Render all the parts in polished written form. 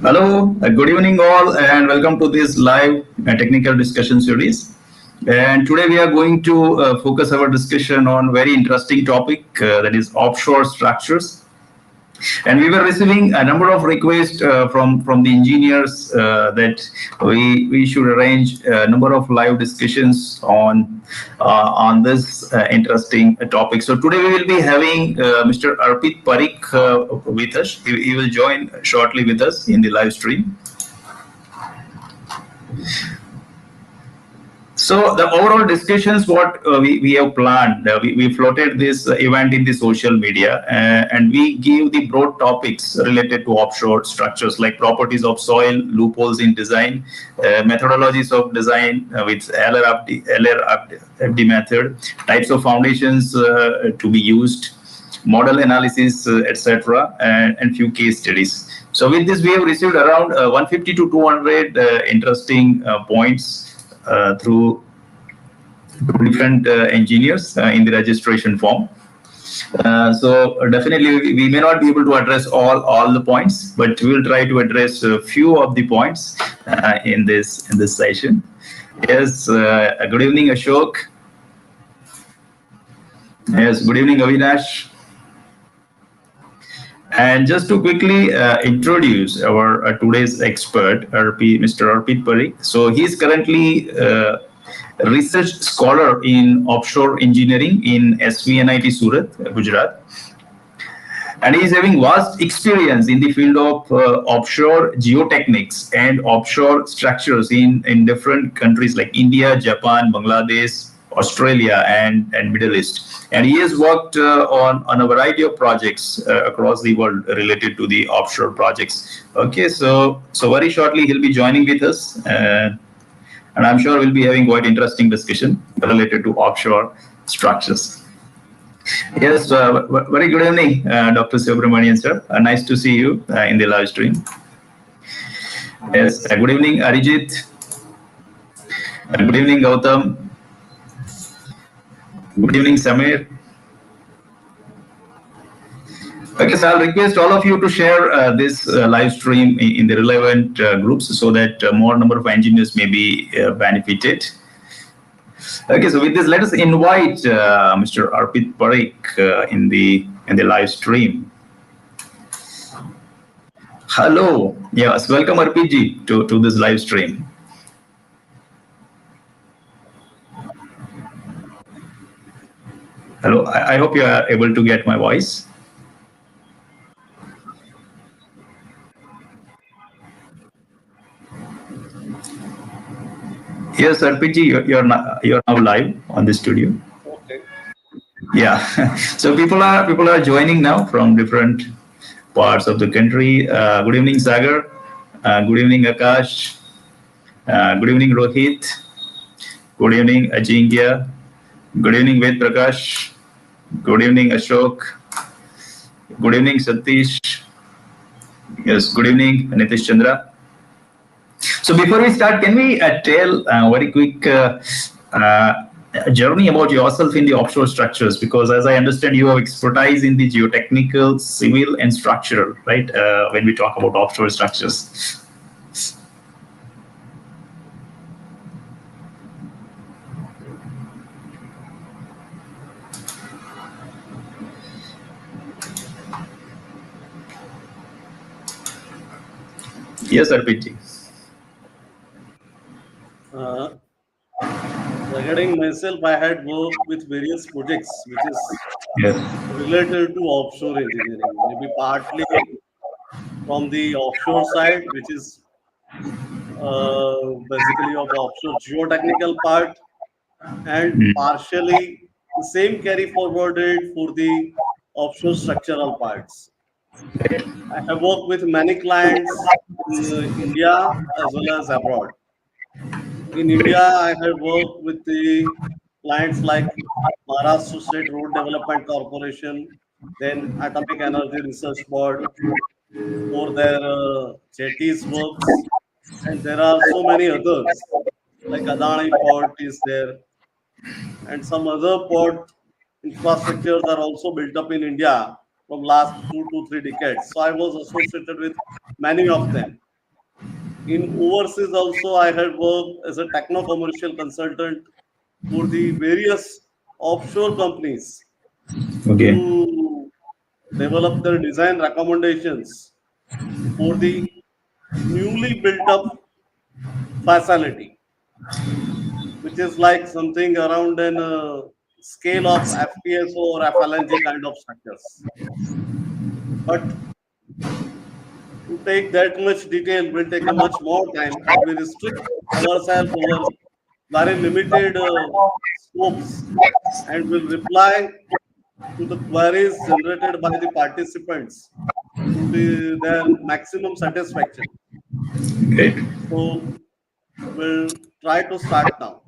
Hello, good evening all, and welcome to this live technical discussion series. And today we are going to focus our discussion on very interesting topic that is offshore structures. And we were receiving a number of requests from the engineers that we should arrange a number of live discussions on this interesting topic. So today we will be having Mr. Arpit Parikh with us. He will join shortly with us in the live stream. So the overall discussions, what we have planned, we floated this event in the social media, and we give the broad topics related to offshore structures like properties of soil, loopholes in design, methodologies of design with LRFD method, types of foundations to be used, modal analysis, etc., and few case studies. So with this, we have received around 150 to 200 interesting points through different engineers in the registration form. So definitely we may not be able to address all the points, but we will try to address a few of the points in this session. Yes, good evening, Ashok. Yes, good evening, Avinash. And just to quickly introduce our today's expert, Mr. Arpit Parikh. So he's currently research scholar in offshore engineering in SVNIT Surat, Gujarat. And he is having vast experience in the field of offshore geotechnics and offshore structures in different countries like India, Japan, Bangladesh, Australia, and Middle East. And he has worked on a variety of projects across the world related to the offshore projects. Okay, so very shortly he'll be joining with us. And I'm sure we'll be having quite interesting discussion related to offshore structures. Yes, very good evening, Dr. Subramanian sir. Nice to see you in the live stream. Yes, good evening, Arijit. Good evening, Gautam. Good evening, Samir. Okay, so I'll request all of you to share this live stream in the relevant groups so that more number of engineers may be benefited. Okay, so with this, let us invite Mr. Arpit Parikh in the live stream. Hello, yes, welcome Arpit ji to this live stream. Hello, I hope you are able to get my voice. Yes, Arpit ji, you're now live on the studio. Okay. Yeah, so people are joining now from different parts of the country. Good evening, Sagar. Good evening, Akash. Good evening, Rohit. Good evening, Ajinkya. Good evening, Ved Prakash. Good evening, Ashok. Good evening, Satish. Yes, good evening, Nitish Chandra. So before we start, can we tell a very quick journey about yourself in the offshore structures? Because as I understand, you have expertise in the geotechnical, civil, and structural, right? When we talk about offshore structures. Yes, Arpit. Regarding myself, I had worked with various projects which is Yes. related to offshore engineering, maybe partly from the offshore side, which is basically of offshore geotechnical part, and partially the same carry forwarded for the offshore structural parts. I have worked with many clients in India as well as abroad. In India, I have worked with the clients like Maharashtra State Road Development Corporation, then Atomic Energy Research Board for their jetties works, and there are so many others like Adani Port is there, and some other port infrastructures are also built up in India from last 2 to 3 decades. So I was associated with many of them. In overseas also, I had worked as a techno-commercial consultant for the various offshore companies Okay. to develop their design recommendations for the newly built up facility, which is like something around an scale of Fpso or FLNG kind of structures. But to take that much detail will take a much more time, and we restrict ourselves over very limited scopes and will reply to the queries generated by the participants to their maximum satisfaction. Great. So we'll try to start now.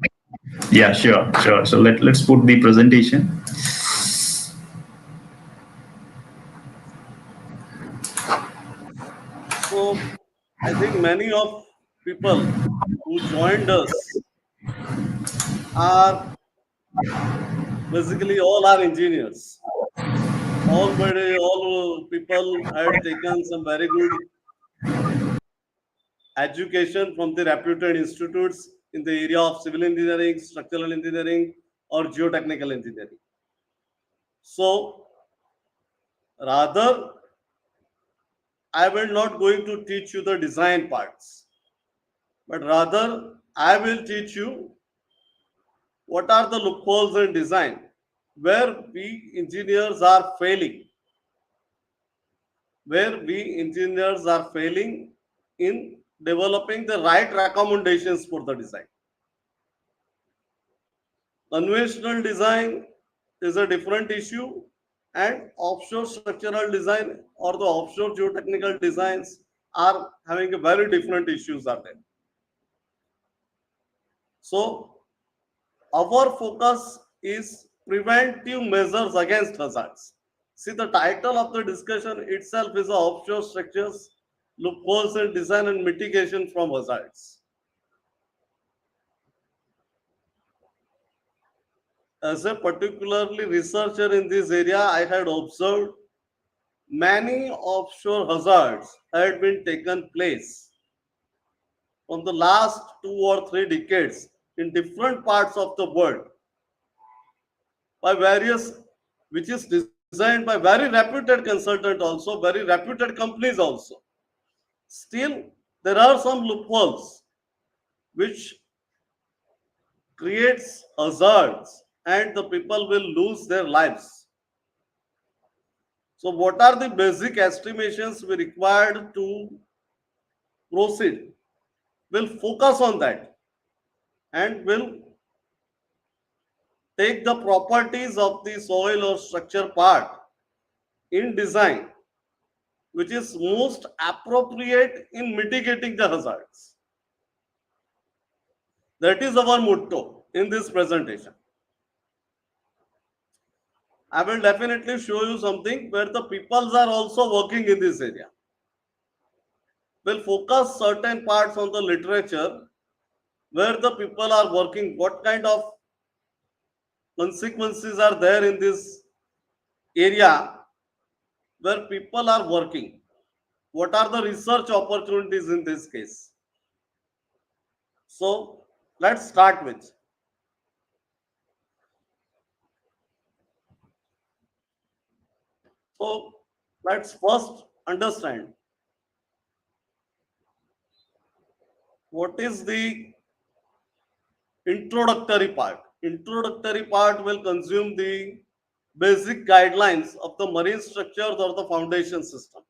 Yeah, sure, sure. So let's put the presentation. So I think many of people who joined us are basically all are engineers. All people had taken some very good education from the reputed institutes in the area of civil engineering, structural engineering, or geotechnical engineering. So rather, I will not going to teach you the design parts, but rather I will teach you what are the loopholes in design where we engineers are failing, where we engineers are failing in developing the right recommendations for the design. Conventional design is a different issue, and offshore structural design or the offshore geotechnical designs are having a very different issues are there. So our focus is preventive measures against hazards. See, the title of the discussion itself is offshore structures, loopholes in design and mitigation from hazards. As a particularly researcher in this area, I had observed many offshore hazards had been taken place from the last 2 or 3 decades in different parts of the world by various, which is designed by very reputed consultant also, very reputed companies also. Still, there are some loopholes which creates hazards and the people will lose their lives. So what are the basic estimations we required to proceed? We'll focus on that and will take the properties of the soil or structure part in design, which is most appropriate in mitigating the hazards. That is our motto in this presentation. I will definitely show you something where the peoples are also working in this area. We'll focus certain parts on the literature where the people are working, what kind of consequences are there in this area where people are working. What are the research opportunities in this case? So let's start with. So let's first understand what is the introductory part. Introductory part will consume the basic guidelines of the marine structures or the foundation system.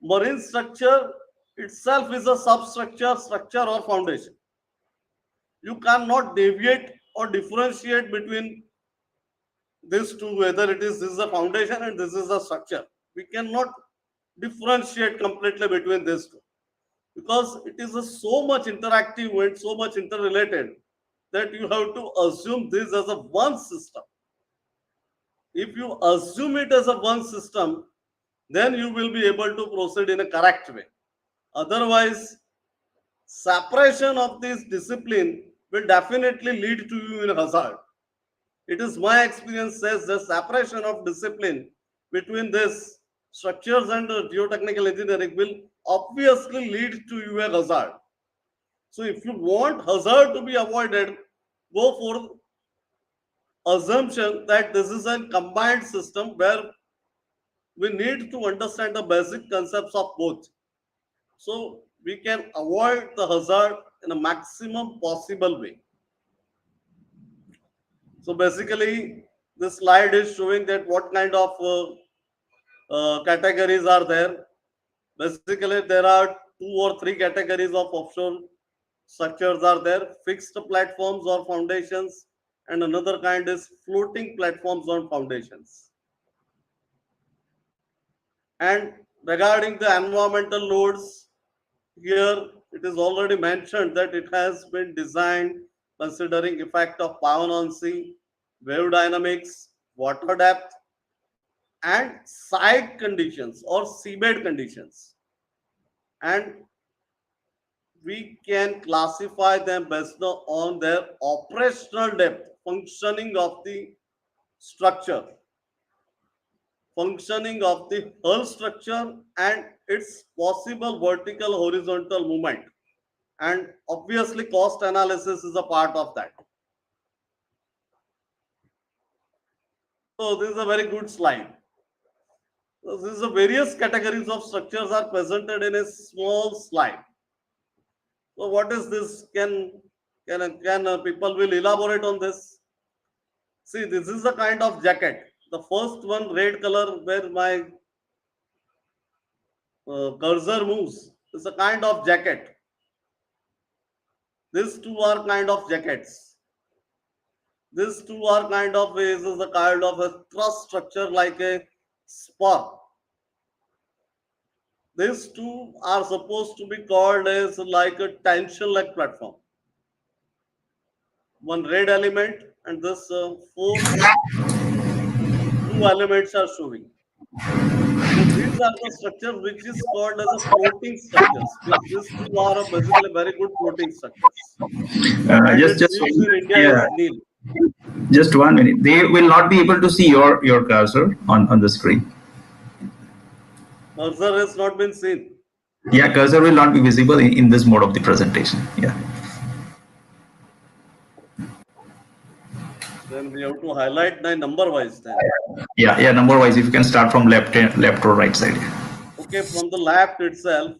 Marine structure itself is a substructure, structure or foundation. You cannot deviate or differentiate between these two, whether it is this is a foundation and this is a structure. We cannot differentiate completely between these two because it is a so much interactive and so much interrelated that you have to assume this as a one system. If you assume it as a one system, then you will be able to proceed in a correct way. Otherwise, separation of this discipline will definitely lead to you in hazard. It is my experience says the separation of discipline between this structures and geotechnical engineering will obviously lead to you a hazard. So if you want hazard to be avoided, go for assumption that this is a combined system where we need to understand the basic concepts of both. So we can avoid the hazard in a maximum possible way. So basically, this slide is showing that what kind of categories are there. Basically, there are 2 or 3 categories of offshore structures are there: fixed platforms or foundations, and another kind is floating platforms on foundations. And regarding the environmental loads, here it is already mentioned that it has been designed considering effect of buoyancy, wave dynamics, water depth, and side conditions or seabed conditions. And we can classify them based on their operational depth, structure, functioning of the hull structure, and its possible vertical horizontal movement. And obviously, cost analysis is a part of that. So, this is a very good slide. So, this is a various categories of structures are presented in a small slide. So, what is this? Can people will elaborate on this? See, this is a kind of jacket. The first one, red color, where my cursor moves, is a kind of jacket. These two are kind of jackets. These two are kind of is a kind of a truss structure like a spar. These two are supposed to be called as like a tension leg platform. One red element and this 4 blue elements are showing. So these are the structures which is called as a floating structures. These two are basically very good floating structures, and Just its just use in India yeah, is nil. just 1 minute. They will not be able to see your cursor on the screen. Cursor has not been seen. Yeah, cursor will not be visible in this mode of the presentation. Yeah. Then we have to highlight the number wise then. Yeah. Number wise, if you can start from left or right side. Okay, from the left itself,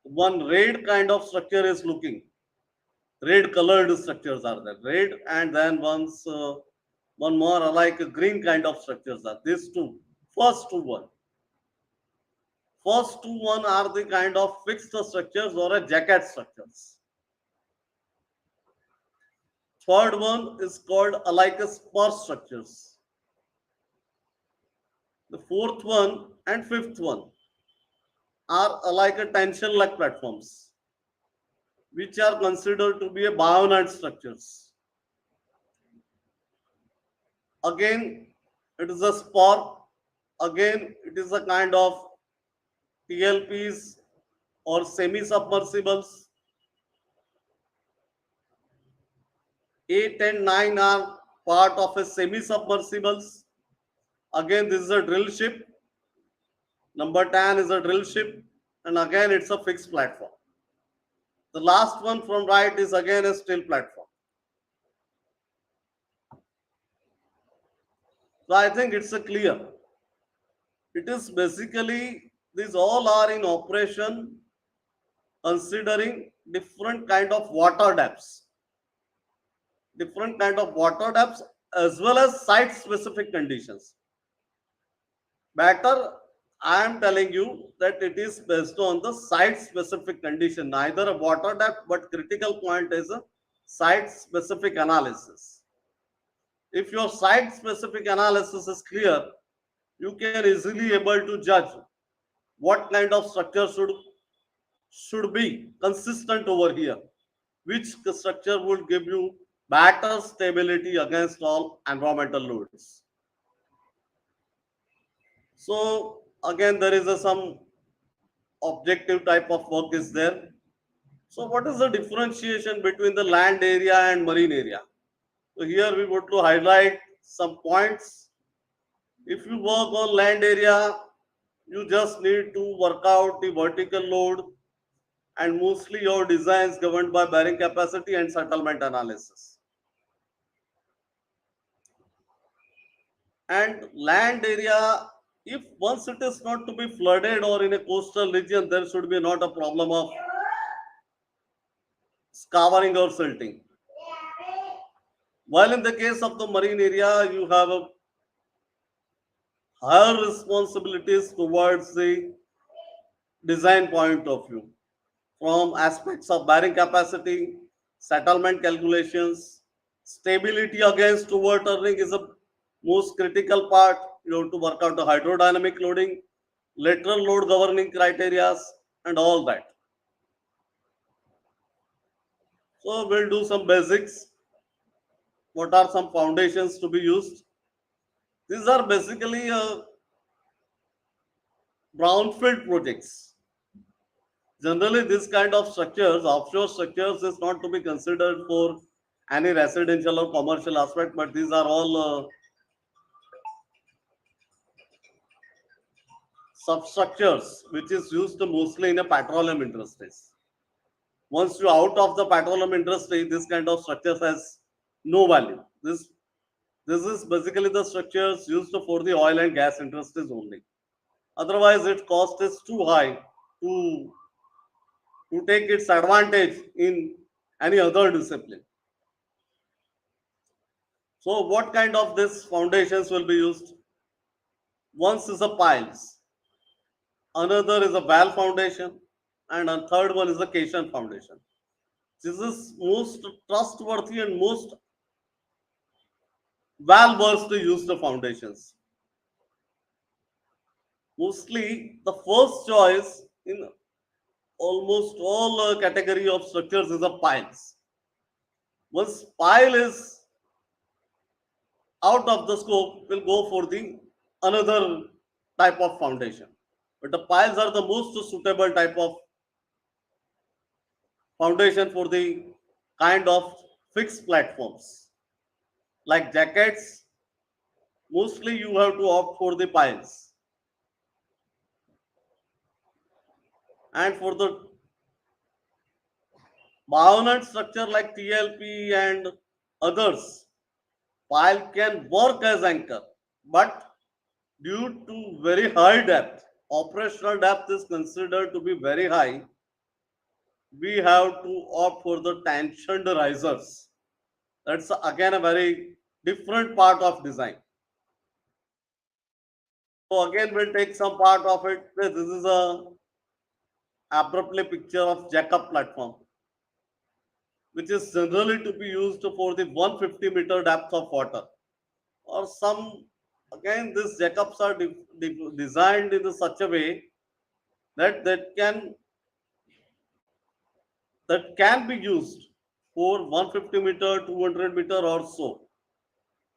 one red kind of structure is looking. Red colored structures are there. Red, and then one more like a green kind of structures are. These two. First two one. First two one are the kind of fixed structures or a jacket structures. Third one is called like a spur structures. The fourth one and fifth one are like a tension leg platforms, which are considered to be a buoyant structures. Again, it is a spar. Again, it is a kind of TLPs or semi-submersibles. 8 and 9 are part of a semi-submersibles. Again, this is a drill ship. Number 10 is a drill ship. And again, it's a fixed platform. The last one from right is again a steel platform. So I think it's a clear. It is basically these all are in operation considering different kind of water depths. Different kind of water depths as well as site specific conditions. Better, I am telling you that it is based on the site specific condition, neither a water depth, but critical point is a site specific analysis. If your site specific analysis is clear, you can easily able to judge what kind of structure should be consistent over here, which structure would give you better stability against all environmental loads. So again, there is some objective type of work is there. So what is the differentiation between the land area and marine area? So here we want to highlight some points. If you work on land area, You just need to work out the vertical load, and mostly your design is governed by bearing capacity and settlement analysis. And land area, if once it is not to be flooded or in a coastal region, there should be not a problem of scouring or silting. While in the case of the marine area, you have a higher responsibilities towards the design point of view, from aspects of bearing capacity, settlement calculations, stability against overturning is a most critical part. You have to work out the hydrodynamic loading, lateral load governing criteria, and all that. So we'll do some basics. What are some foundations to be used? These are basically brownfield projects. Generally, this kind of structures, offshore structures, is not to be considered for any residential or commercial aspect, but these are all substructures which is used mostly in a petroleum industries. Once you out of the petroleum industry, this kind of structures has no value. This is basically the structures used for the oil and gas industries only. Otherwise, its cost is too high to take its advantage in any other discipline. So, what kind of this foundations will be used? Once is a piles, another is a wall foundation, and a third one is a caisson foundation. This is most trustworthy and most well versed to use the foundations. Mostly, the first choice in almost all category of structures is a piles. Once pile is out of the scope, we'll go for the another type of foundation. But the piles are the most suitable type of foundation for the kind of fixed platforms. Like jackets, mostly you have to opt for the piles. And for the bayonet structure like TLP and others, pile can work as anchor, but due to very high depth, operational depth is considered to be very high, we have to opt for the tensioned risers. That's again a very different part of design. So again, we'll take some part of it. This is a abruptly picture of jack-up platform, which is generally to be used for the 150-meter depth of water. Or some, again, these jack-ups are designed in such a way that that can be used for 150 meter, 200 meter or so.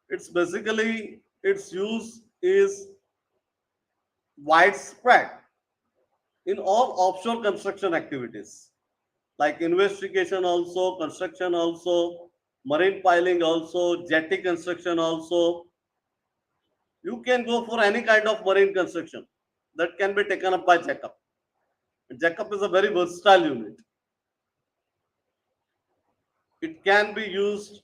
It's basically its use is widespread in all offshore construction activities like investigation also, construction also, marine piling also, jetty construction also. You can go for any kind of marine construction that can be taken up by jackup. Jackup is a very versatile unit. It can be used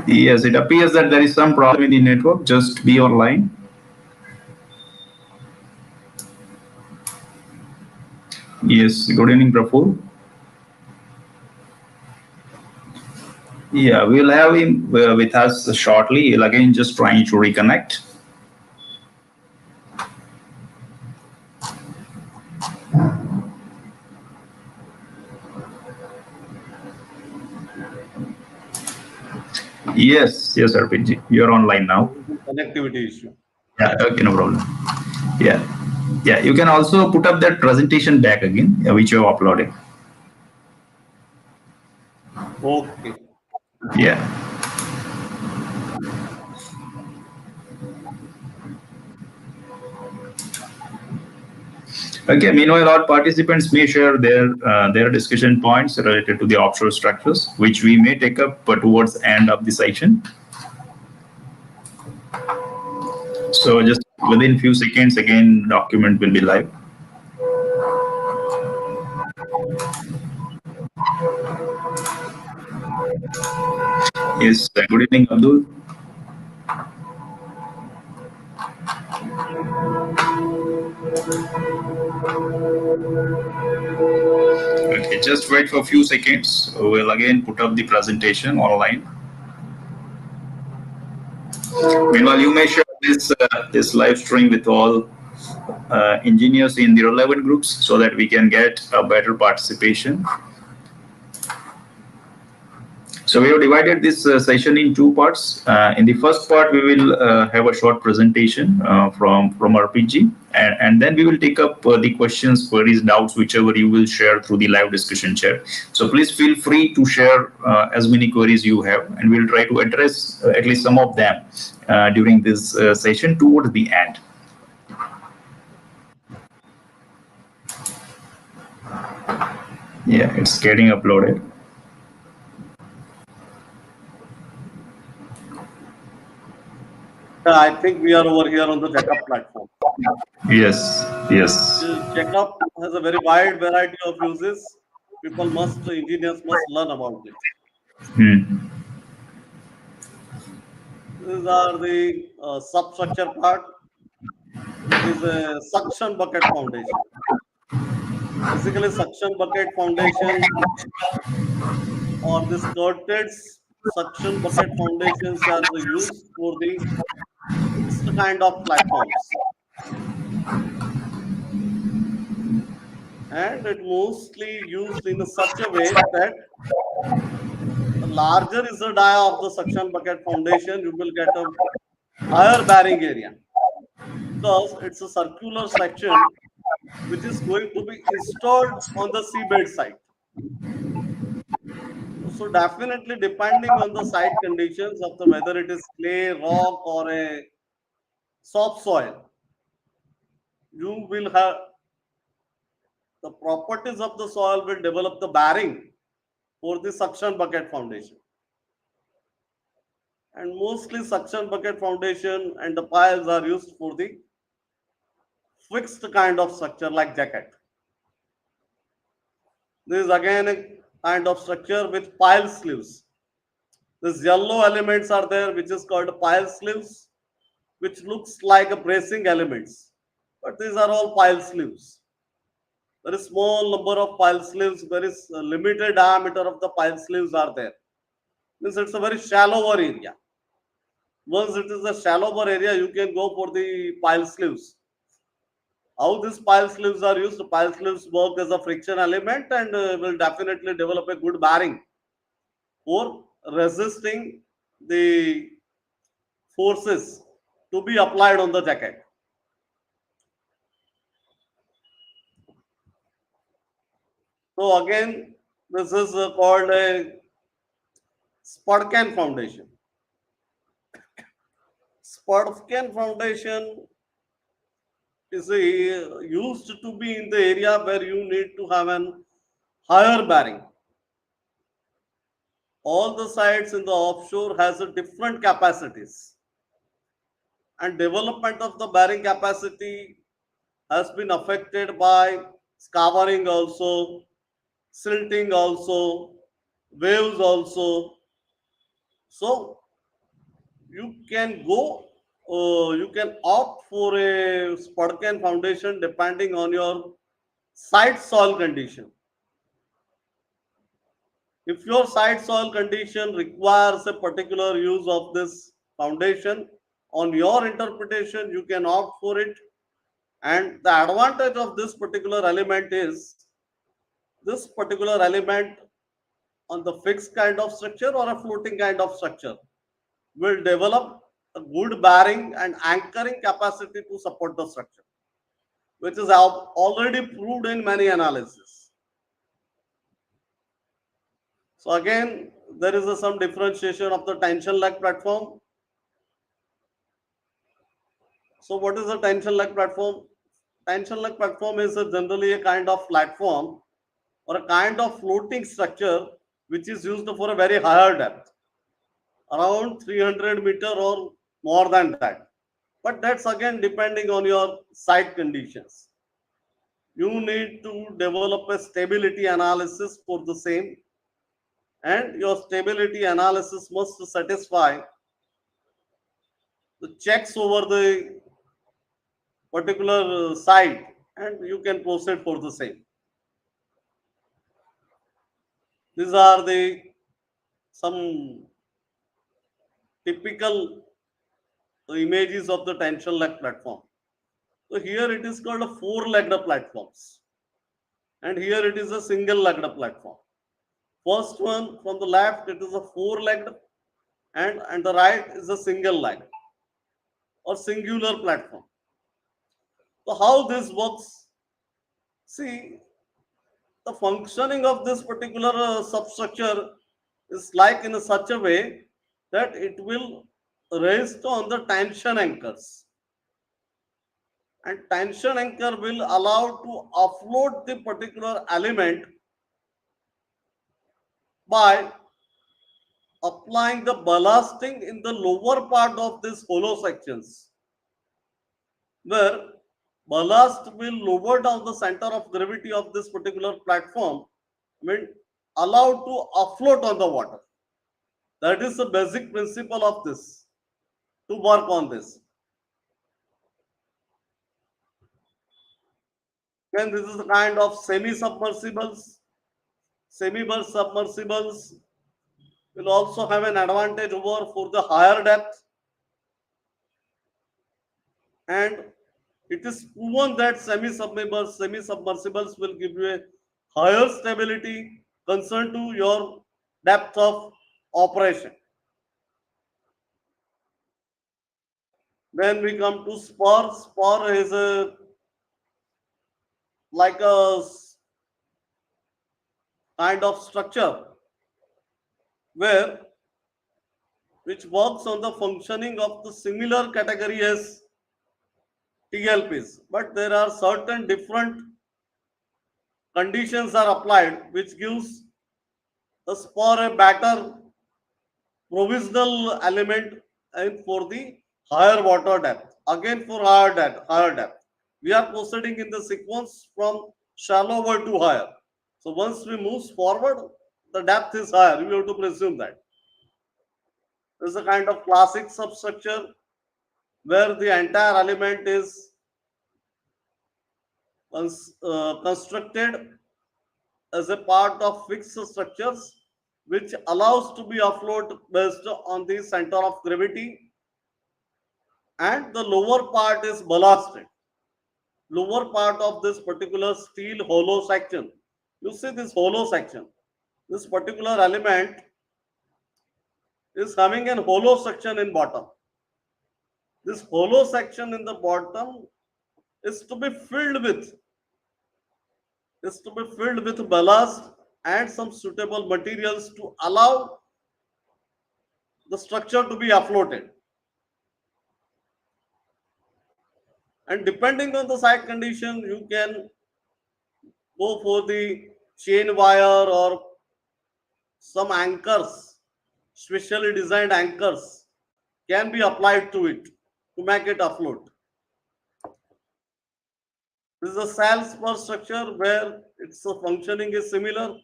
Yes, it appears that there is some problem in the network. Just be online. Yes, good evening, Praful. Yeah, we'll have him with us shortly. He'll again just trying to reconnect. Yes, yes, RPG. You're online now. There is a connectivity issue. Yeah, okay, no problem. Yeah, yeah. You can also put up that presentation back again, which you have uploaded. Okay. Yeah. Okay. Meanwhile, our participants may share their discussion points related to the offshore structures, which we may take up towards the end of the session. So just within few seconds, again, document will be live. Yes. Good evening, Abdul. Okay. Just wait for a few seconds. We'll again put up the presentation online. Meanwhile, you may share this live stream with all engineers in the relevant groups so that we can get a better participation. So we have divided this session in two parts. In the first part, we will have a short presentation from RPG, and then we will take up the questions, queries, doubts, whichever you will share through the live discussion chat. So please feel free to share as many queries you have, and we'll try to address at least some of them during this session towards the end. Yeah, it's getting uploaded. I think we are over here on the Checkup platform. Yes, yes. Checkup has a very wide variety of uses. Engineers must learn about it. Hmm. These are the substructure part. It is a suction bucket foundation. Basically, suction bucket foundation or the skirted suction bucket foundations are used for the fixed kind of platforms. And it mostly used in such a way that the larger is the dia of the suction bucket foundation, you will get a higher bearing area because it's a circular section which is going to be installed on the seabed site. So definitely depending on the site conditions of the whether it is clay, rock or a soft soil, you will have the properties of the soil will develop the bearing for the suction bucket foundation. And mostly suction bucket foundation and the piles are used for the fixed kind of structure like jacket. This is again a kind of structure with pile sleeves. These yellow elements are there, which is called pile sleeves, which looks like a bracing elements. But these are all pile sleeves. Very small number of pile sleeves, very limited diameter of the pile sleeves are there. Means it's a very shallower area. Once it is a shallower area, you can go for the pile sleeves. How these pile sleeves are used? Pile sleeves work as a friction element and will definitely develop a good bearing for resisting the forces to be applied on the jacket. So again, this is called a Spudcan foundation. Spudcan foundation is used to be in the area where you need to have an higher bearing. All the sites in the offshore has a different capacities, and development of the bearing capacity has been affected by scouring also, silting also, waves also. So you can opt for a Spudcan foundation depending on your site soil condition. If your site soil condition requires a particular use of this foundation, on your interpretation, you can opt for it. And the advantage of this particular element is this particular element on the fixed kind of structure or a floating kind of structure will develop a good bearing and anchoring capacity to support the structure, which is already proved in many analyses. So again, there is some differentiation of the tension leg platform. So what is a tension leg platform? Tension leg platform is generally a kind of platform or a kind of floating structure which is used for a very higher depth, around 300 meter or more than that. But that's again depending on your site conditions. You need to develop a stability analysis for the same, and your stability analysis must satisfy the checks over the particular site, and you can proceed for the same. These are the some typical images of the tension leg platform. So here it is called a four-legged platforms, and here it is a single-legged platform. First one from the left, it is a four-legged, and the right is a single leg or singular platform. So how this works? See, the functioning of this particular substructure is like in such a way that it will rest on the tension anchors, and tension anchor will allow to offload the particular element by applying the ballasting in the lower part of these hollow sections, where ballast will lower down the center of gravity of this particular platform, I mean, allowed to afloat on the water. That is the basic principle of this, to work on this. And this is the kind of semi-submersibles. Semi-submersibles will also have an advantage over for the higher depth, and it is proven that semi-submersibles will give you a higher stability concerned to your depth of operation. Then we come to spar. Spar is a like a kind of structure where which works on the functioning of the similar category as TLPs, but there are certain different conditions are applied which gives the spar a better provisional element and for the higher water depth. Again for higher depth. We are proceeding in the sequence from shallower to higher. So once we move forward, the depth is higher. We have to presume that. This is a kind of classic substructure where the entire element is constructed as a part of fixed structures which allows to be afloat based on the center of gravity, and the lower part is ballasted. Lower part of this particular steel hollow section, you see this hollow section, this particular element is having an hollow section in bottom. This hollow section in the bottom is to be filled with ballast and some suitable materials to allow the structure to be afloated. And depending on the site condition, you can go for the chain wire or some anchors, specially designed anchors can be applied to it to make it afloat. This is a Salesforce structure where its functioning is similar,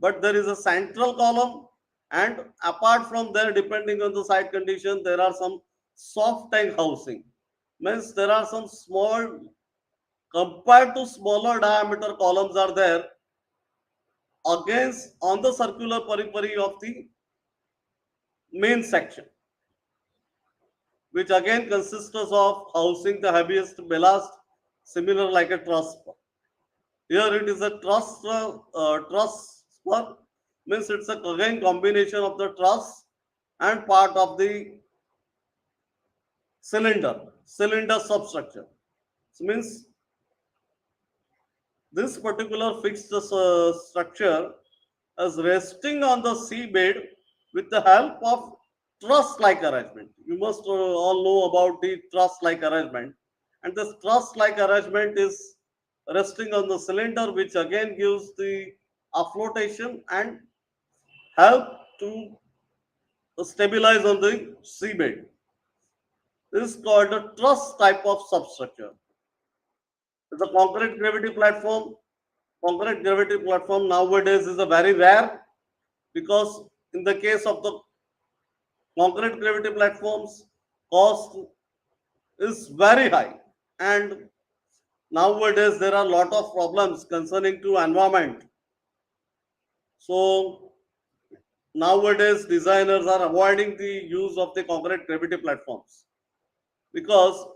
but there is a central column, and apart from there, depending on the site condition, there are some soft tank housing. Means there are some small, compared to smaller diameter columns are there against on the circular periphery of the main section, which again consists of housing the heaviest ballast, similar like a truss spur. Here it is a truss spur, means it's a again combination of the truss and part of the cylinder substructure. So means this particular fixed structure is resting on the seabed with the help of truss-like arrangement. You must all know about the truss-like arrangement, and this truss-like arrangement is resting on the cylinder, which again gives the afflotation and help to stabilize on the seabed. This is called a truss type of substructure. It's a concrete gravity platform. Concrete gravity platform nowadays is a very rare, because in the case of the concrete gravity platforms, cost is very high, and nowadays there are a lot of problems concerning to environment. So nowadays designers are avoiding the use of the concrete gravity platforms, because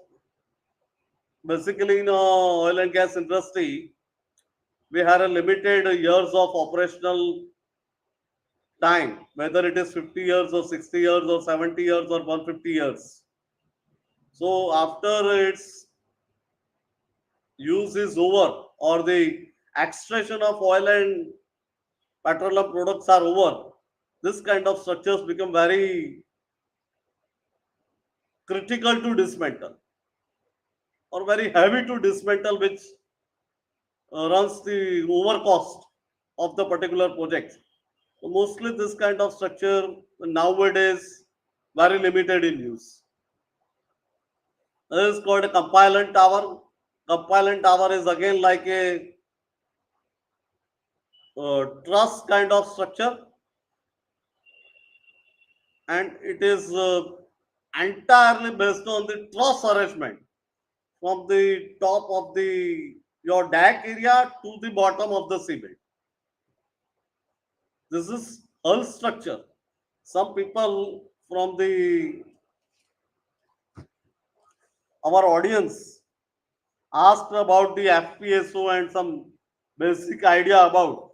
basically in oil and gas industry we have a limited years of operational time, whether it is 50 years or 60 years or 70 years or 150 years. So after its use is over, or the extraction of oil and petroleum products are over, this kind of structures become very critical to dismantle, or very heavy to dismantle, which runs the over cost of the particular project. So mostly this kind of structure nowadays very limited in use. This is called a compilant tower. Compilant tower is again like a truss kind of structure, and it is entirely based on the truss arrangement from the top of the your deck area to the bottom of the seabed. This is hull structure. Some people from the our audience asked about the Fpso and some basic idea about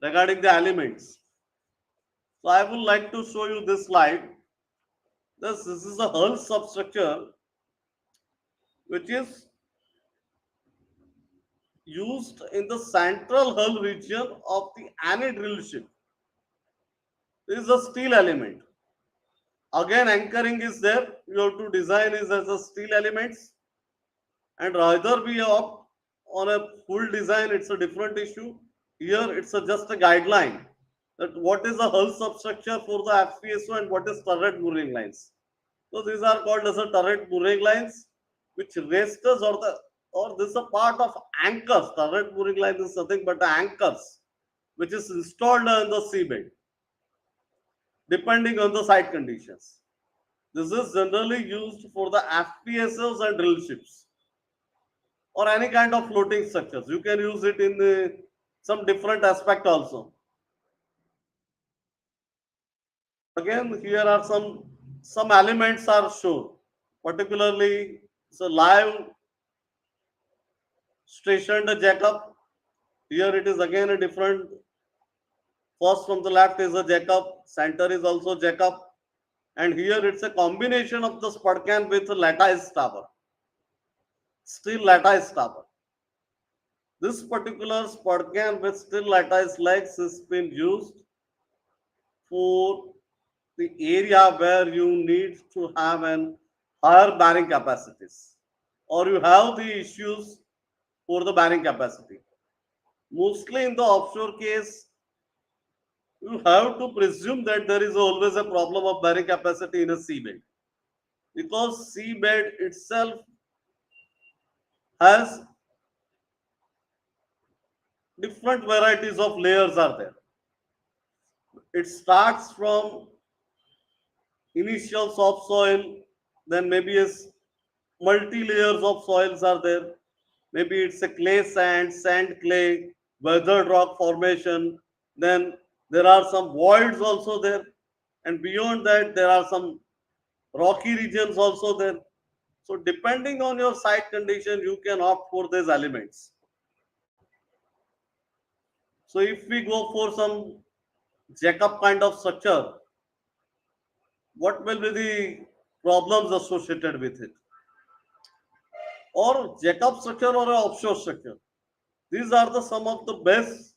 regarding the elements. So I would like to show you this slide. This is a hull substructure which is used in the central hull region of the any drill ship. This is a steel element. Again, anchoring is there. You have to design is as a steel elements, and rather be up on a full design. It's a different issue. Here, it's just a guideline that what is the hull substructure for the Fpso and what is turret mooring lines. So these are called as a turret mooring lines, which rests or this is a part of anchors. Turret mooring line is nothing but anchors, which is installed on the seabed, depending on the site conditions. This is generally used for the Fpsos and drill ships, or any kind of floating structures. You can use it in some different aspect also. Again, here are some elements are shown, particularly it's a live stationed jackup. Here it is again a different. First from the left is a jackup, center is also jackup, and here it's a combination of the spud can with a lattice tower, steel lattice tower. This particular spud can with steel lattice legs has been used for the area where you need to have an higher bearing capacities, or you have the issues for the bearing capacity. Mostly in the offshore case, you have to presume that there is always a problem of bearing capacity in a seabed, because seabed itself has different varieties of layers are there. It starts from initial soft soil, then maybe as multi layers of soils are there. Maybe it's a clay sand, sand clay, weathered rock formation. Then there are some voids also there, and beyond that there are some rocky regions also there. So depending on your site condition, you can opt for these elements. So if we go for some Jacob kind of structure, what will be the problems associated with it? Or Jacob structure or a offshore structure. These are the some of the best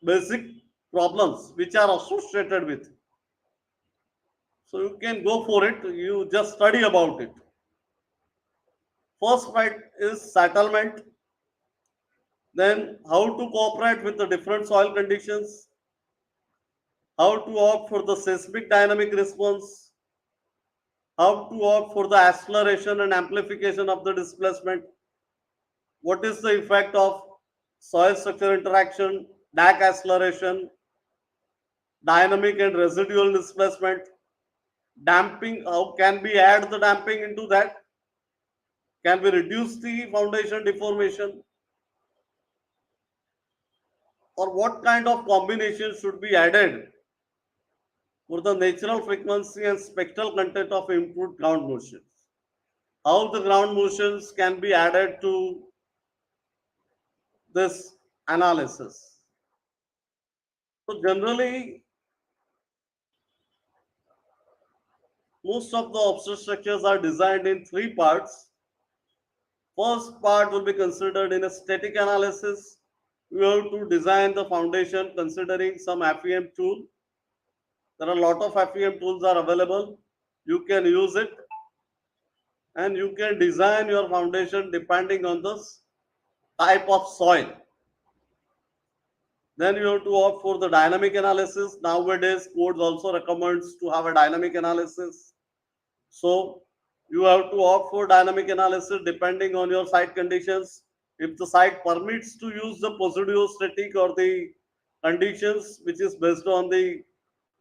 basic problems which are associated with it. So you can go for it. You just study about it. First right is settlement. Then how to cooperate with the different soil conditions. How to opt for the seismic dynamic response. How to opt for the acceleration and amplification of the displacement. What is the effect of soil structure interaction, DAC acceleration, dynamic and residual displacement, damping, how can we add the damping into that? Can we reduce the foundation deformation? Or what kind of combination should be added for the natural frequency and spectral content of improved ground motions? How the ground motions can be added to this analysis? So generally, most of the offshore structures are designed in three parts. First part will be considered in a static analysis. We have to design the foundation considering some FEM tool. There are a lot of FEM tools are available. You can use it and you can design your foundation depending on the type of soil. Then you have to opt for the dynamic analysis. Nowadays, codes also recommends to have a dynamic analysis. So you have to opt for dynamic analysis depending on your site conditions. If the site permits to use the positiostatic or the conditions which is based on the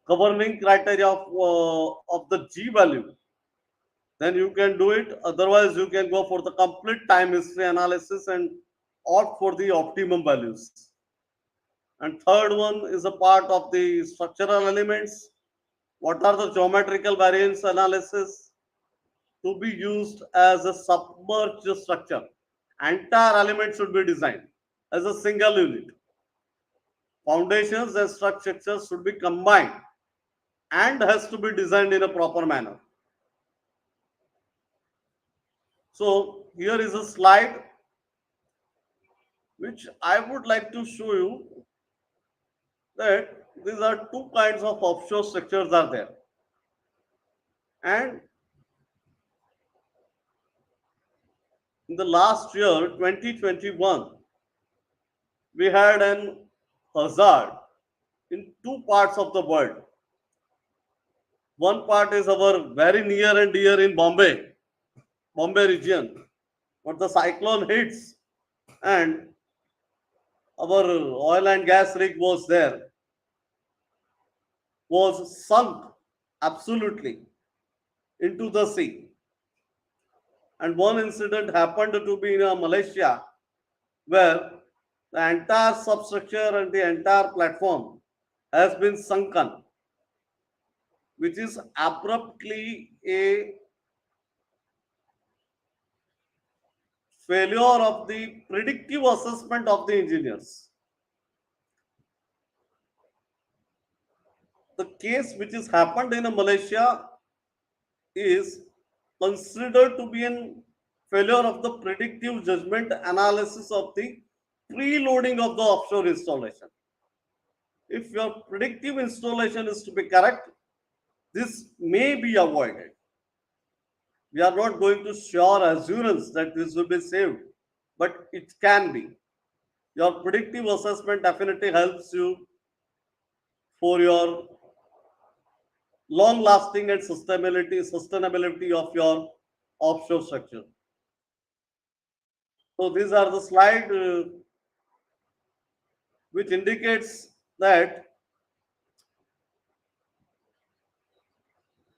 governing criteria of the G value, then you can do it. Otherwise, you can go for the complete time history analysis and opt for the optimum values. And third one is a part of the structural elements. What are the geometrical variance analysis to be used as a submerged structure? Entire element should be designed as a single unit. Foundations and structures should be combined and has to be designed in a proper manner. So here is a slide which I would like to show you that these are two kinds of offshore structures are there. And in the last year, 2021, we had an hazard in two parts of the world. One part is our very near and dear in Bombay region. But the cyclone hits and our oil and gas rig was there, was sunk absolutely into the sea. And one incident happened to be in Malaysia, where the entire substructure and the entire platform has been sunken, which is abruptly a failure of the predictive assessment of the engineers. The case which is happened in Malaysia is considered to be an failure of the predictive judgment analysis of the preloading of the offshore installation. If your predictive installation is to be correct, this may be avoided. We are not going to sure assurance that this will be saved, but it can be. Your predictive assessment definitely helps you for your long lasting and sustainability of your offshore structure. So these are the slide which indicates that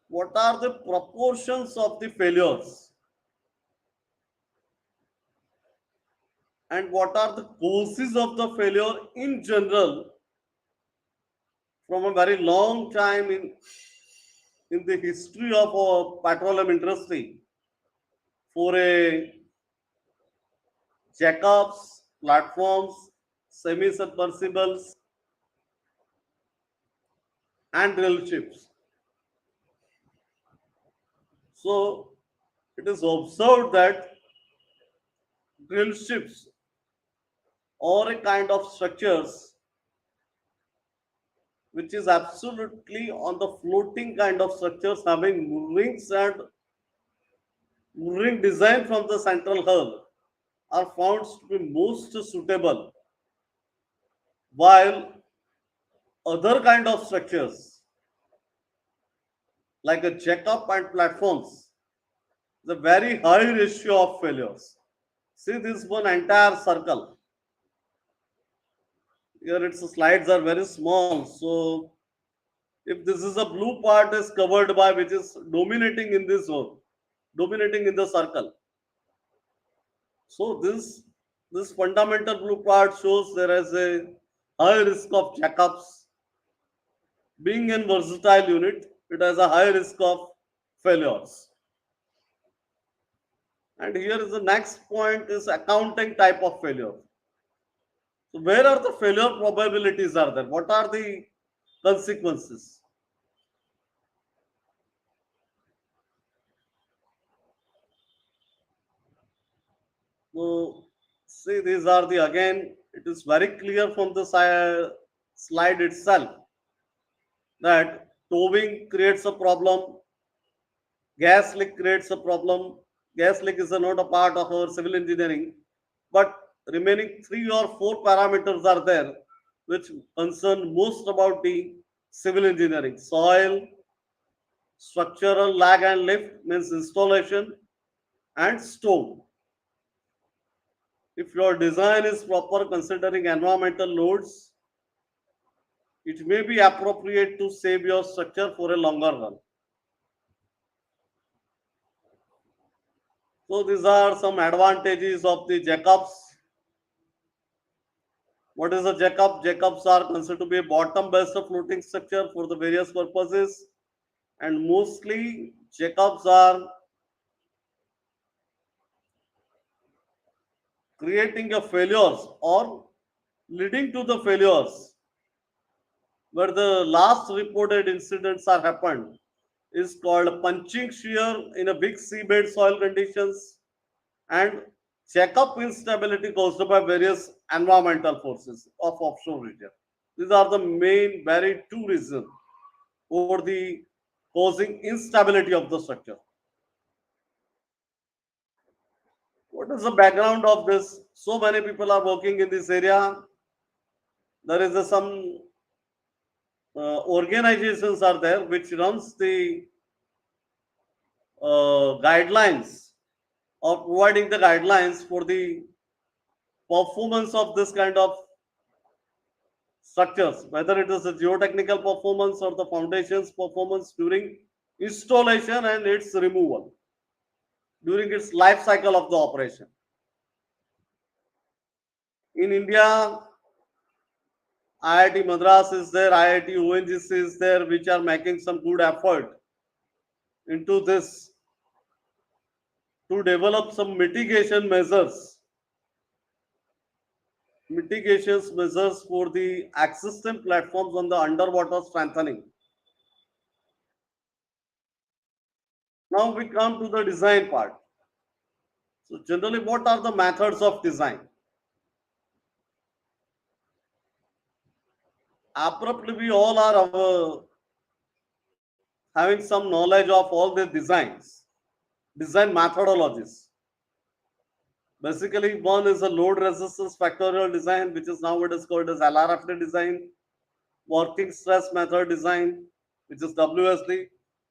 what are the proportions of the failures. and what are the causes of the failure in general from a very long time in the history of petroleum industry for a jackups, platforms, semi-submersibles, and drill ships. So it is observed that drill ships or a kind of structures which is absolutely on the floating kind of structures having rings and ring design from the central hull are found to be most suitable, while other kind of structures like a jackup and platforms, the very high ratio of failures. See this one entire circle. Here its slides are very small, so if this is a blue part is covered by which is dominating in this zone, dominating in the circle. So this fundamental blue part shows there is a high risk of jackups. Being a versatile unit, it has a high risk of failures. And here is the next point is accounting type of failure. So where are the failure probabilities are there? What are the consequences? So see these are the again it is very clear from the slide itself that towing creates a problem, gas leak creates a problem. Gas leak is not a part of our civil engineering, but remaining three or four parameters are there which concern most about the civil engineering. Soil, structural lag and lift means installation, and stone. If your design is proper considering environmental loads, it may be appropriate to save your structure for a longer run. So these are some advantages of the jackups. What is a jackup? Jackups are considered to be a bottom-based floating structure for the various purposes, and mostly jackups are creating a failures or leading to the failures where the last reported incidents are happened is called punching shear in a big seabed soil conditions and checkup instability caused by various environmental forces of offshore region. These are the main very two reasons for the causing instability of the structure. What is the background of this? So many people are working in this area. There is some organizations are there which runs the guidelines or providing the guidelines for the performance of this kind of structures, whether it is the geotechnical performance or the foundation's performance during installation and its removal during its life cycle of the operation. In India, IIT Madras is there, IIT ONGC is there, which are making some good effort into this to develop some mitigations measures for the existing platforms on the underwater strengthening. Now we come to the design part. So generally, what are the methods of design? Abruptly, we all are having some knowledge of all the design methodologies. Basically, one is a load resistance factorial design, which is nowadays called as LRFD design, working stress method design, which is WSD.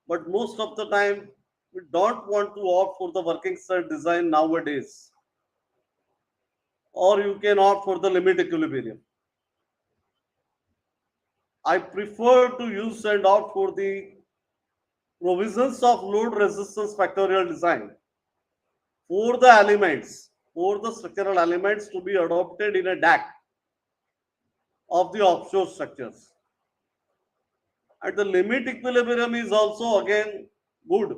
But most of the time, we don't want to opt for the working stress design nowadays, or you can opt for the limit equilibrium. I prefer to use and opt for the provisions of load resistance factorial design for the elements for the structural elements to be adopted in a DAC of the offshore structures. And the limit equilibrium is also again good,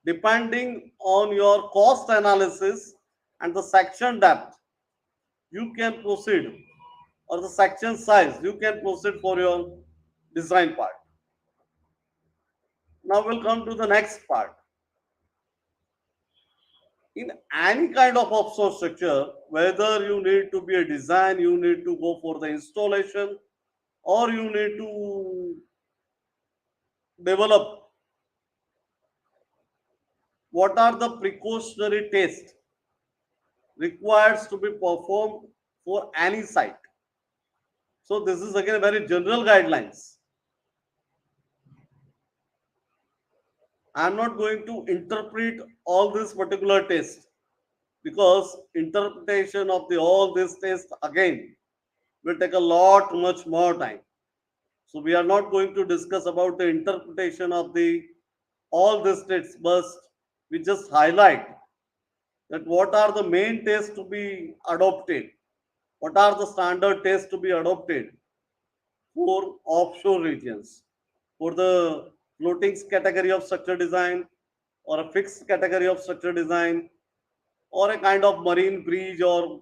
depending on your cost analysis and the section depth. You can proceed, or the section size, you can proceed for your design part. Now we'll come to the next part. In any kind of offshore structure, whether you need to be a design, you need to go for the installation, or you need to develop, what are the precautionary tests required to be performed for any site. So this is again very general guidelines. I am not going to interpret all this particular test, because interpretation of the all this test again will take a lot much more time. So we are not going to discuss about the interpretation of the all these tests, but we just highlight that what are the main tests to be adopted, what are the standard tests to be adopted for offshore regions, for the floating category of structure design, or a fixed category of structure design, or a kind of marine bridge, or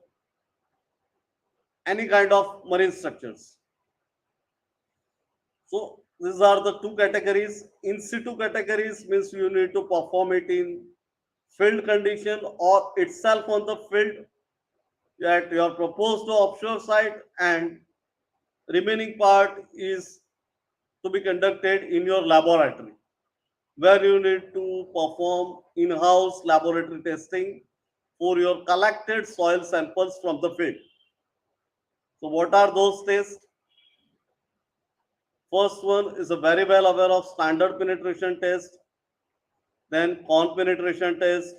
any kind of marine structures. So these are the two categories. In situ categories means you need to perform it in field condition or itself on the field at your proposed offshore site, and remaining part is to be conducted in your laboratory, where you need to perform in-house laboratory testing for your collected soil samples from the field. So what are those tests? First one is a very well aware of standard penetration test, then con penetration test,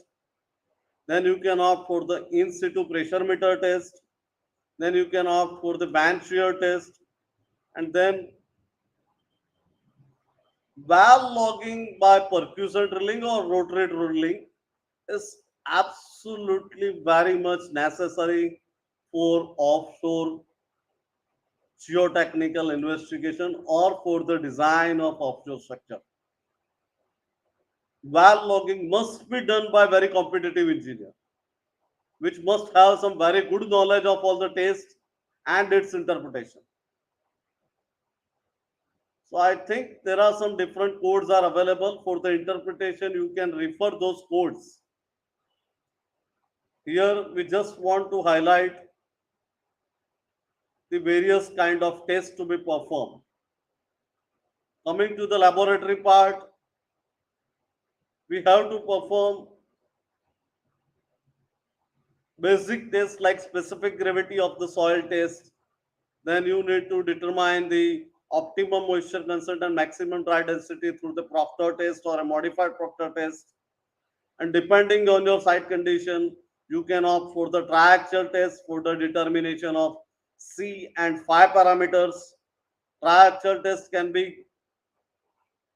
then you can opt for the in situ pressure meter test, then you can opt for the band shear test, and then well logging by percussion drilling or rotary drilling is absolutely very much necessary for offshore geotechnical investigation or for the design of offshore structure. Well logging must be done by very competitive engineer, which must have some very good knowledge of all the tests and its interpretation. So I think there are some different codes are available for the interpretation. You can refer those codes. Here we just want to highlight the various kind of tests to be performed. Coming to the laboratory part, we have to perform basic tests like specific gravity of the soil test. Then you need to determine the optimum moisture content and maximum dry density through the Proctor test or a modified Proctor test. And depending on your site condition, you can opt for the triaxial test for the determination of C and phi parameters. Triaxial test can be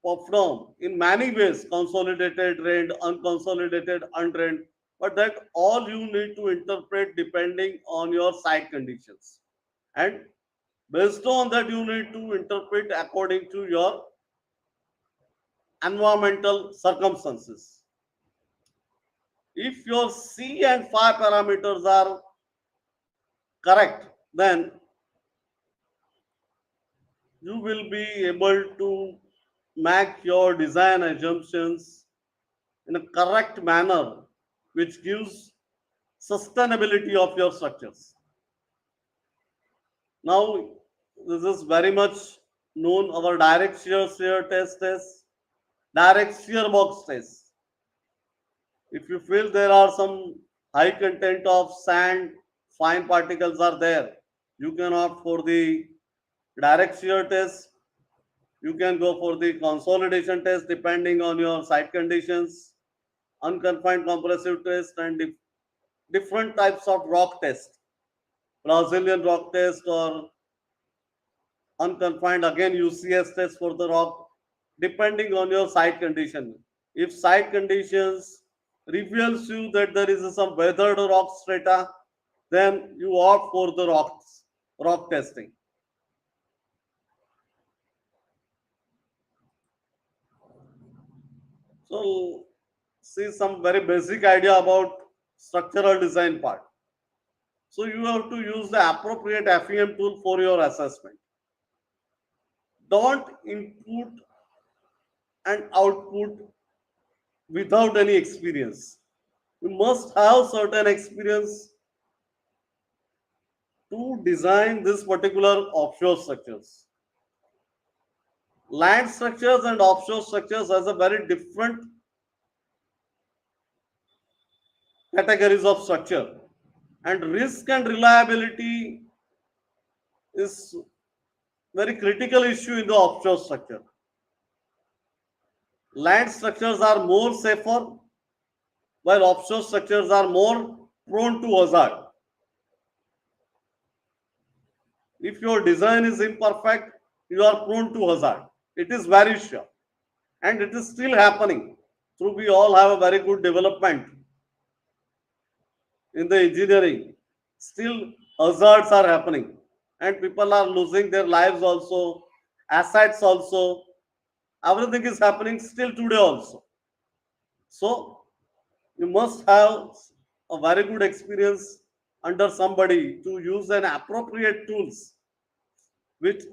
performed in many ways: consolidated, drained, unconsolidated, undrained. But that all you need to interpret depending on your site conditions. And based on that, you need to interpret according to your environmental circumstances. If your C and phi parameters are correct, then you will be able to make your design assumptions in a correct manner, which gives sustainability of your structures. Now, this is very much known, our direct shear test is direct shear box test. If you feel there are some high content of sand, fine particles are there, you can opt for the direct shear test. You can go for the consolidation test depending on your site conditions, unconfined compressive test, and different types of rock test, Brazilian rock test or unconfined, again UCS test for the rock, depending on your site condition. If site conditions reveals you that there is some weathered rock strata, then you opt for the rock testing. So see some very basic idea about structural design part. So you have to use the appropriate FEM tool for your assessment. Don't input and output without any experience. You must have certain experience to design this particular offshore structures. Land structures and offshore structures has a very different categories of structure, and risk and reliability is very critical issue in the offshore structure. Land structures are more safer, while offshore structures are more prone to hazard. If your design is imperfect, you are prone to hazard. It is very sure, and it is still happening. Through we all have a very good development in the engineering. Still, hazards are happening, and people are losing their lives also, assets also. Everything is happening still today also. So you must have a very good experience under somebody to use an appropriate tools which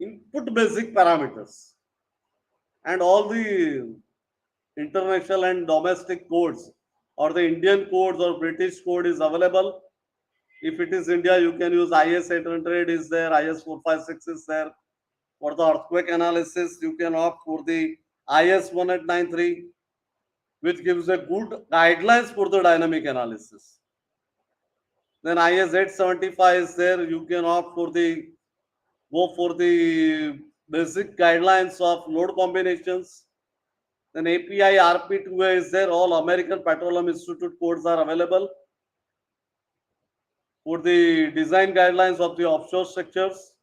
input basic parameters, and all the international and domestic codes or the Indian codes or British code is available. If it is India, you can use IS 800 is there, IS 456 is there. For the earthquake analysis, you can opt for the IS 1893, which gives a good guidelines for the dynamic analysis. Then IS 875 is there. You can opt for the go for the basic guidelines of load combinations. Then API RP2A is there. All American Petroleum Institute codes are available for the design guidelines of the offshore structures.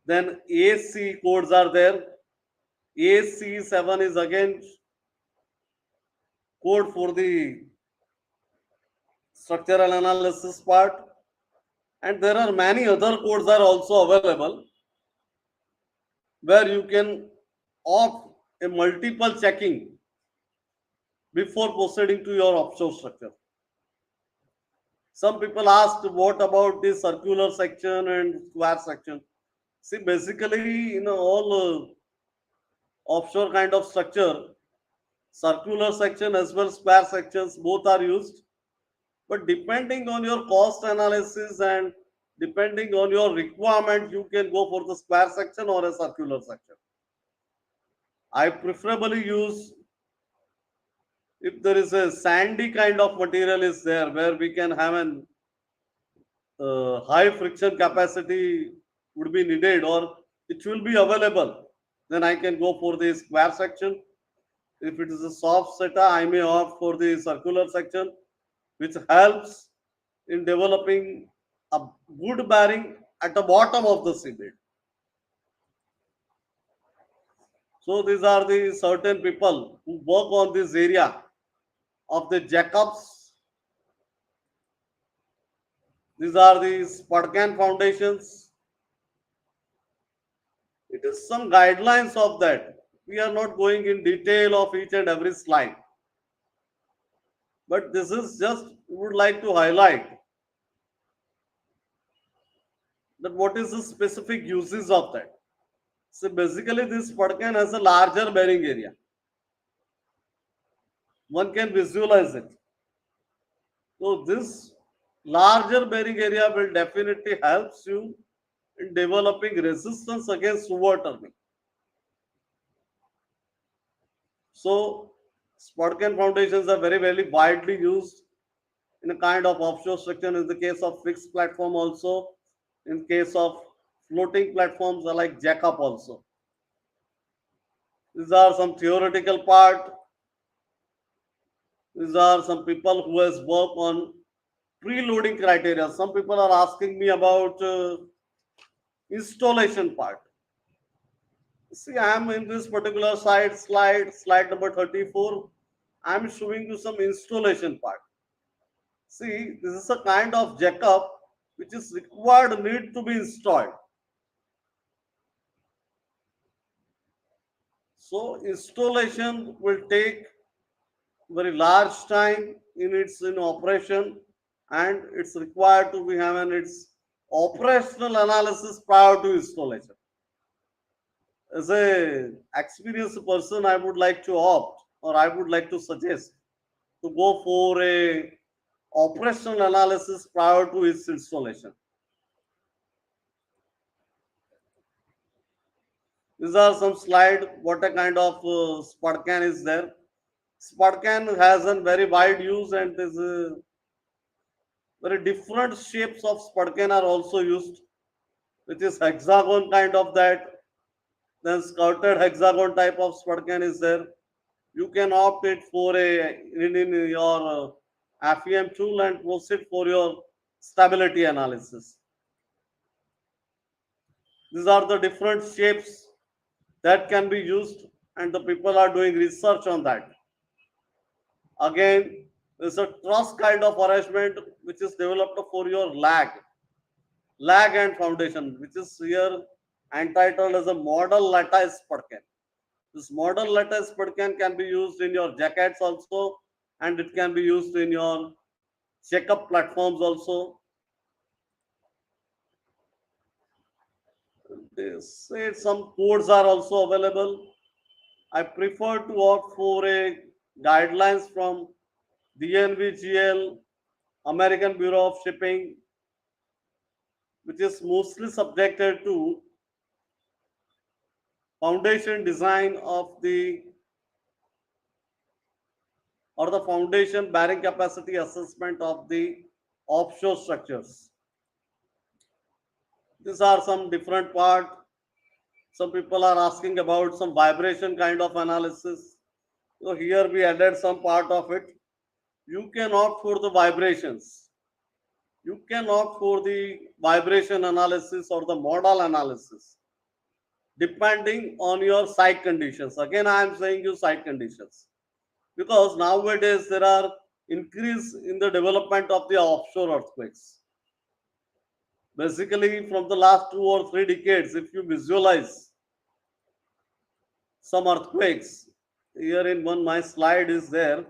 Then AC codes are there. AC7 is again code for the structural analysis part. And there are many other codes are also available where you can opt a multiple checking before proceeding to your offshore structure. Some people asked what about the circular section and square section. See, basically, in all offshore kind of structure, circular section as well square sections both are used. But depending on your cost analysis and depending on your requirement, you can go for the square section or a circular section. I preferably use if there is a sandy kind of material is there where we can have an high friction capacity would be needed or it will be available, then I can go for the square section. If it is a soft seta, I may opt for the circular section, which helps in developing a good bearing at the bottom of the seabed. So these are the certain people who work on this area of the Jacobs. These are the Spurgeon foundations. It is some guidelines of that. We are not going in detail of each and every slide. But this is just would like to highlight that what is the specific uses of that. So basically this Spurgeon has a larger bearing area. One can visualize it. So this larger bearing area will definitely helps you in developing resistance against overturning. So Spurgeon foundations are very widely used in a kind of offshore structure. In the case of fixed platform also, in case of floating platforms are like jack-up also. These are some theoretical part. These are some people who has worked on preloading criteria. Some people are asking me about installation part. See, I am in this particular slide number 34. I'm showing you some installation part. See, this is a kind of jackup which is required need to be installed. So installation will take very large time in its in operation, and it's required to be having its operational analysis prior to installation. As a experienced person, I would like to opt, or I would like to suggest to go for a operational analysis prior to its installation. These are some slide what a kind of Spudcan is there. Spudcan has a very wide use, and there's very different shapes of Spudcan are also used, which is hexagon kind of that. Then skirted hexagon type of Spudcan is there. You can opt it for in your FEM tool and proceed for your stability analysis. These are the different shapes that can be used, and the people are doing research on that. Again, there's a truss kind of arrangement which is developed for your lag and foundation, which is here entitled as a model lattice Spudcan. This model lattice Spudcan can be used in your jackets also, and it can be used in your checkup platforms also. They say some codes are also available. I prefer to opt for a guidelines from DNVGL, American Bureau of Shipping, which is mostly subjected to foundation design of the or the foundation bearing capacity assessment of the offshore structures. These are some different part. Some people are asking about some vibration kind of analysis. So here we added some part of it. You can opt for the vibrations. You can opt for the vibration analysis or the modal analysis, depending on your site conditions. Again, I am saying you site conditions, because nowadays there are increase in the development of the offshore earthquakes. Basically, from the last 2 or 3 decades, if you visualize some earthquakes, here in one my slide is there.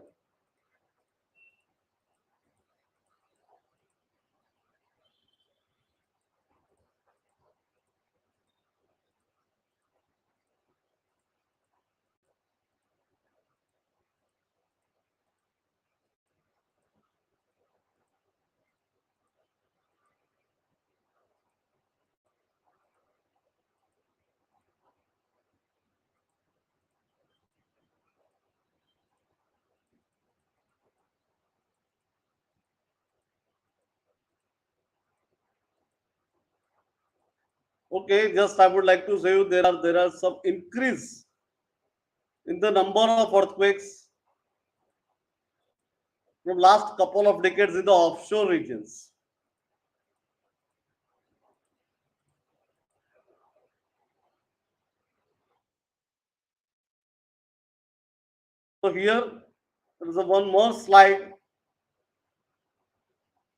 Okay, just I would like to say you there are some increase in the number of earthquakes from last couple of decades in the offshore regions. So here there is a one more slide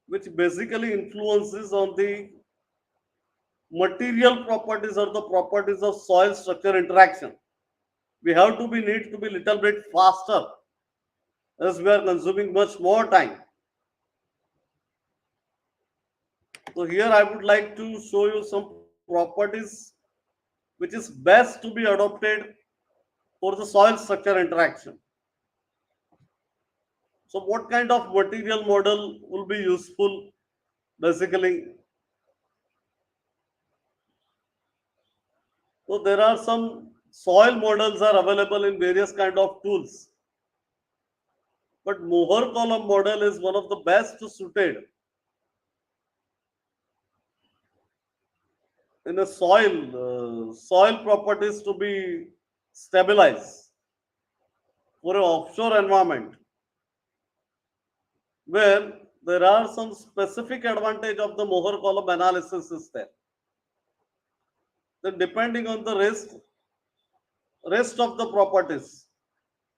which basically influences on the material properties or the properties of soil structure interaction. We have to be need to be little bit faster as we are consuming much more time. So here I would like to show you some properties which is best to be adopted for the soil structure interaction. So what kind of material model will be useful basically? So there are some soil models are available in various kind of tools, but Mohr column model is one of the best suited in a soil properties to be stabilized for an offshore environment where there are some specific advantage of the Mohr column analysis is there. Then depending on the rest of the properties,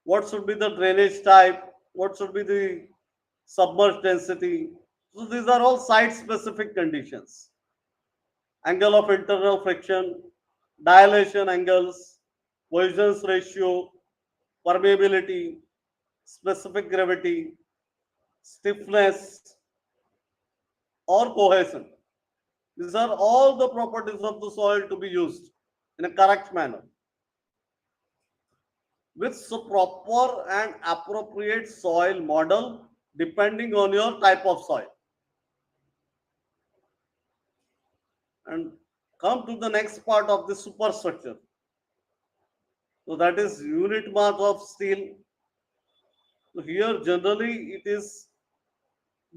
what should be the drainage type, what should be the submerged density. So these are all site specific conditions. Angle of internal friction, dilation angles, Poisson's ratio, permeability, specific gravity, stiffness, or cohesion. These are all the properties of the soil to be used in a correct manner with proper and appropriate soil model depending on your type of soil. And come to the next part of the superstructure. So that is unit mass of steel. So here generally it is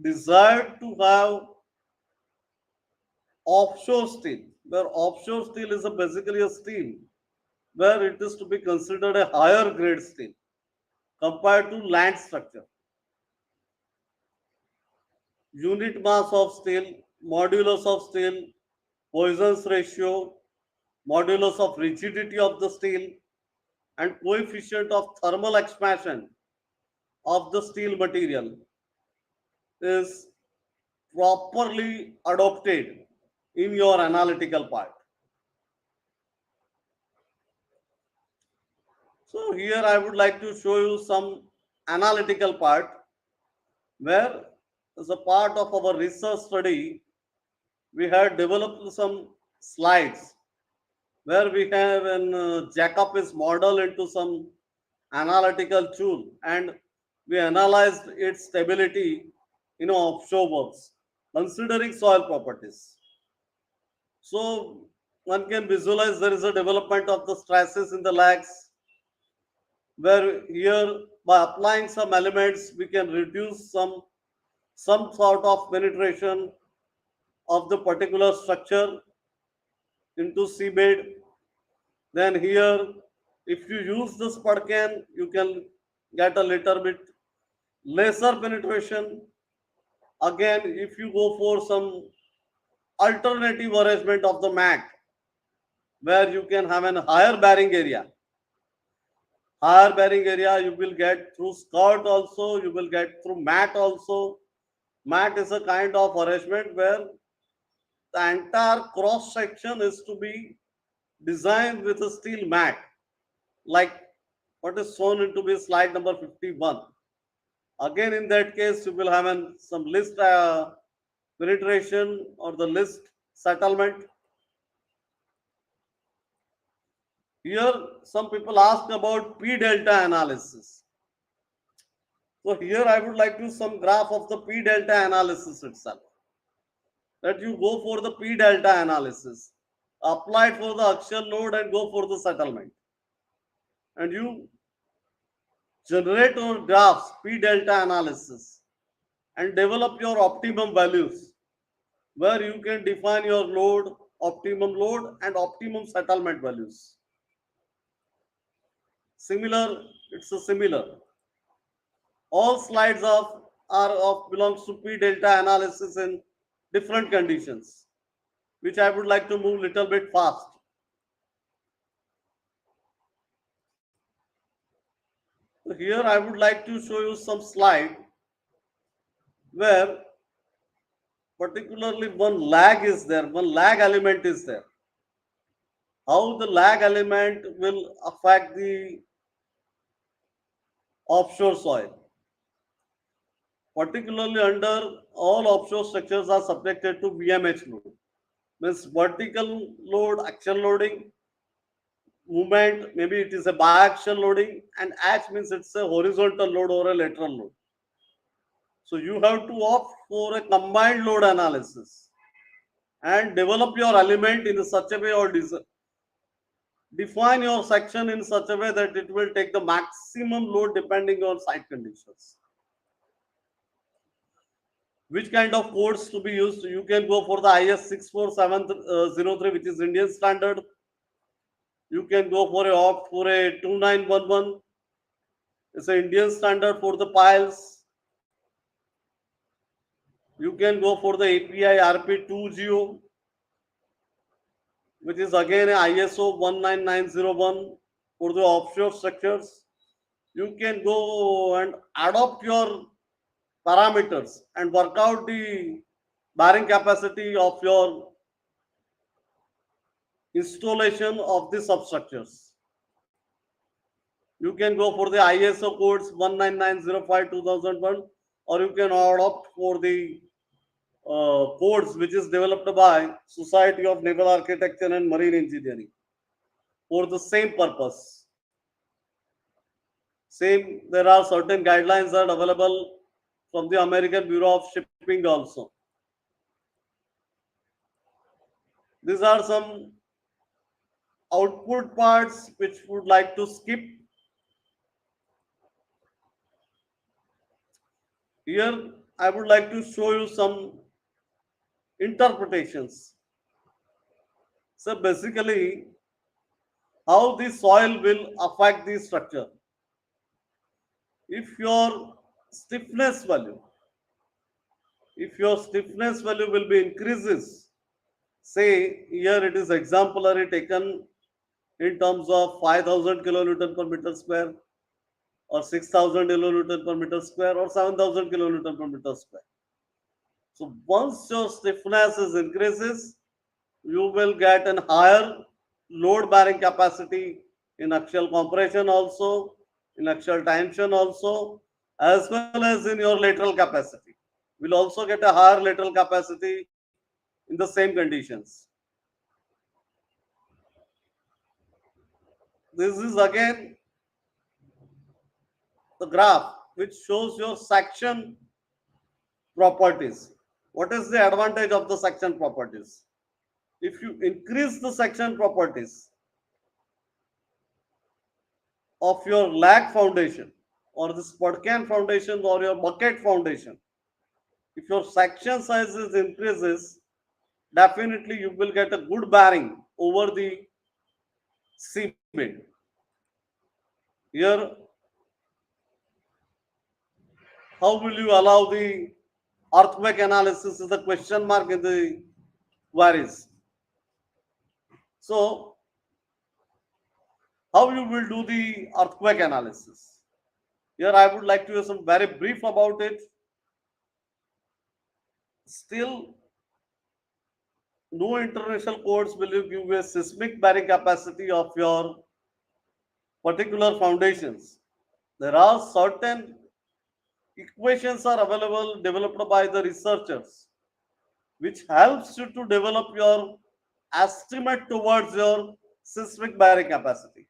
desired to have offshore steel, where offshore steel is basically a steel where it is to be considered a higher grade steel compared to land structure. Unit mass of steel, modulus of steel, Poisson's ratio, modulus of rigidity of the steel, and coefficient of thermal expansion of the steel material is properly adopted in your analytical part. So here I would like to show you some analytical part where as a part of our research study, we had developed some slides where we have an Jacob is model into some analytical tool and we analyzed its stability in offshore works considering soil properties. So one can visualize there is a development of the stresses in the lags where here by applying some elements we can reduce some sort of penetration of the particular structure into seabed. Then here if you use the spud can you can get a little bit lesser penetration. Again if you go for some alternative arrangement of the mat where you can have a higher bearing area you will get through skirt also, you will get through mat also. Mat is a kind of arrangement where the entire cross section is to be designed with a steel mat like what is shown into be slide number 51. Again in that case you will have some list penetration or the list settlement. Here some people ask about P delta analysis. So here I would like to some graph of the P delta analysis itself. That you go for the P delta analysis, apply for the axial load and go for the settlement. And you generate your graphs, P delta analysis, and develop your optimum values where you can define your load, and optimum settlement values. Similar, it's a similar. All slides are of belongs to P delta analysis in different conditions, which I would like to move little bit fast. So here I would like to show you some slide where particularly one lag element is there. How the lag element will affect the offshore soil. Particularly under all offshore structures are subjected to VMH load. Means vertical load, axial loading, movement, maybe it is a biaxial loading, and H means it's a horizontal load or a lateral load. So you have to opt for a combined load analysis and develop your element in such a way or define your section in such a way that it will take the maximum load depending on site conditions. Which kind of codes to be used? You can go for the IS 64703, which is Indian standard. You can go for a 2911. It's an Indian standard for the piles. You can go for the API RP20, which is again a ISO 19901 for the offshore structures. you can go and adopt your parameters and work out the bearing capacity of your installation of the substructures. You can go for the ISO codes 19905 2001, or you can opt for the codes which is developed by Society of Naval Architecture and Marine Engineering for the same purpose. Same, there are certain guidelines that are available from the American Bureau of Shipping also. These are some output parts which would like to skip. Here, I would like to show you some interpretations. So basically, how the soil will affect the structure. If your stiffness value, if your stiffness value will be increases, say here it is exemplary taken in terms of 5000 kilonewton per meter square, or 6000 kilonewton per meter square, or 7000 kilonewton per meter square. So once your stiffness is increases, you will get an higher load bearing capacity in axial compression also, in axial tension also, as well as in your lateral capacity. Will also get a higher lateral capacity in the same conditions. This is again the graph which shows your section properties. What is the advantage of the section properties? If you increase the section properties of your lag foundation, or the spudcan foundation, or your bucket foundation, if your section sizes increases, definitely you will get a good bearing over the seabed. Here, how will you allow the earthquake analysis is the question mark in the queries. So, how you will do the earthquake analysis? Here, I would like to have some very brief about it. Still, no international codes will you give a seismic bearing capacity of your particular foundations. There are certain equations are available developed by the researchers which helps you to develop your estimate towards your seismic bearing capacity.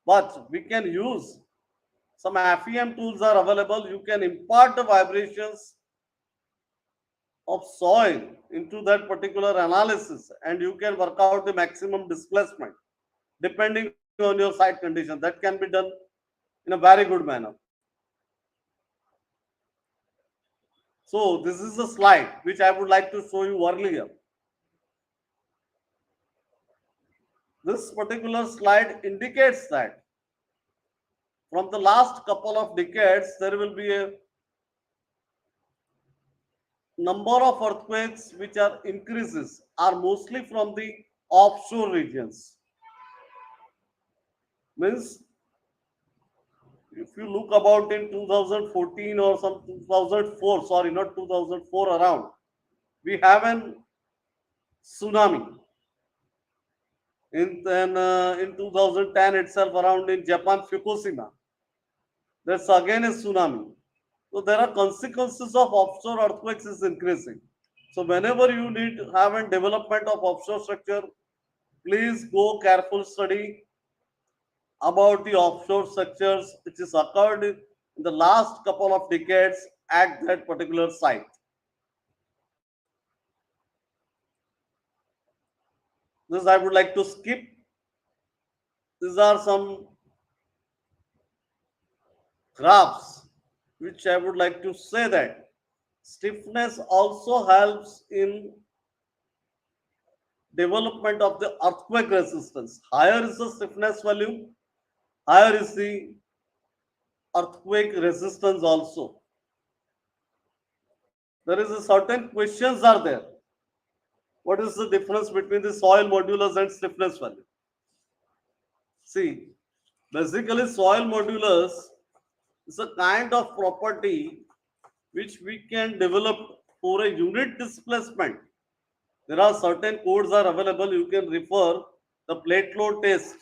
But we can use some FEM tools are available. You can impart the vibrations of soil into that particular analysis, and you can work out the maximum displacement depending on your site condition. That can be done in a very good manner. So this is the slide which I would like to show you earlier. This particular slide indicates that from the last couple of decades, there will be a number of earthquakes which are increases are mostly from the offshore regions. Means if you look about in 2014 or some 2004, sorry, not 2004 around, we have an tsunami. In 2010 itself around in Japan, Fukushima. There's again a tsunami. So there are consequences of offshore earthquakes is increasing. So whenever you need to have a development of offshore structure, please go careful study about the offshore structures which is occurred in the last couple of decades at that particular site. This I would like to skip. These are some graphs which I would like to say that stiffness also helps in development of the earthquake resistance. Higher is the stiffness value, higher is the earthquake resistance also. There is a certain questions are there. What is the difference between the soil modulus and stiffness value? See, basically soil modulus It's a kind of property which we can develop for a unit displacement. There are certain codes are available. You can refer the plate load test,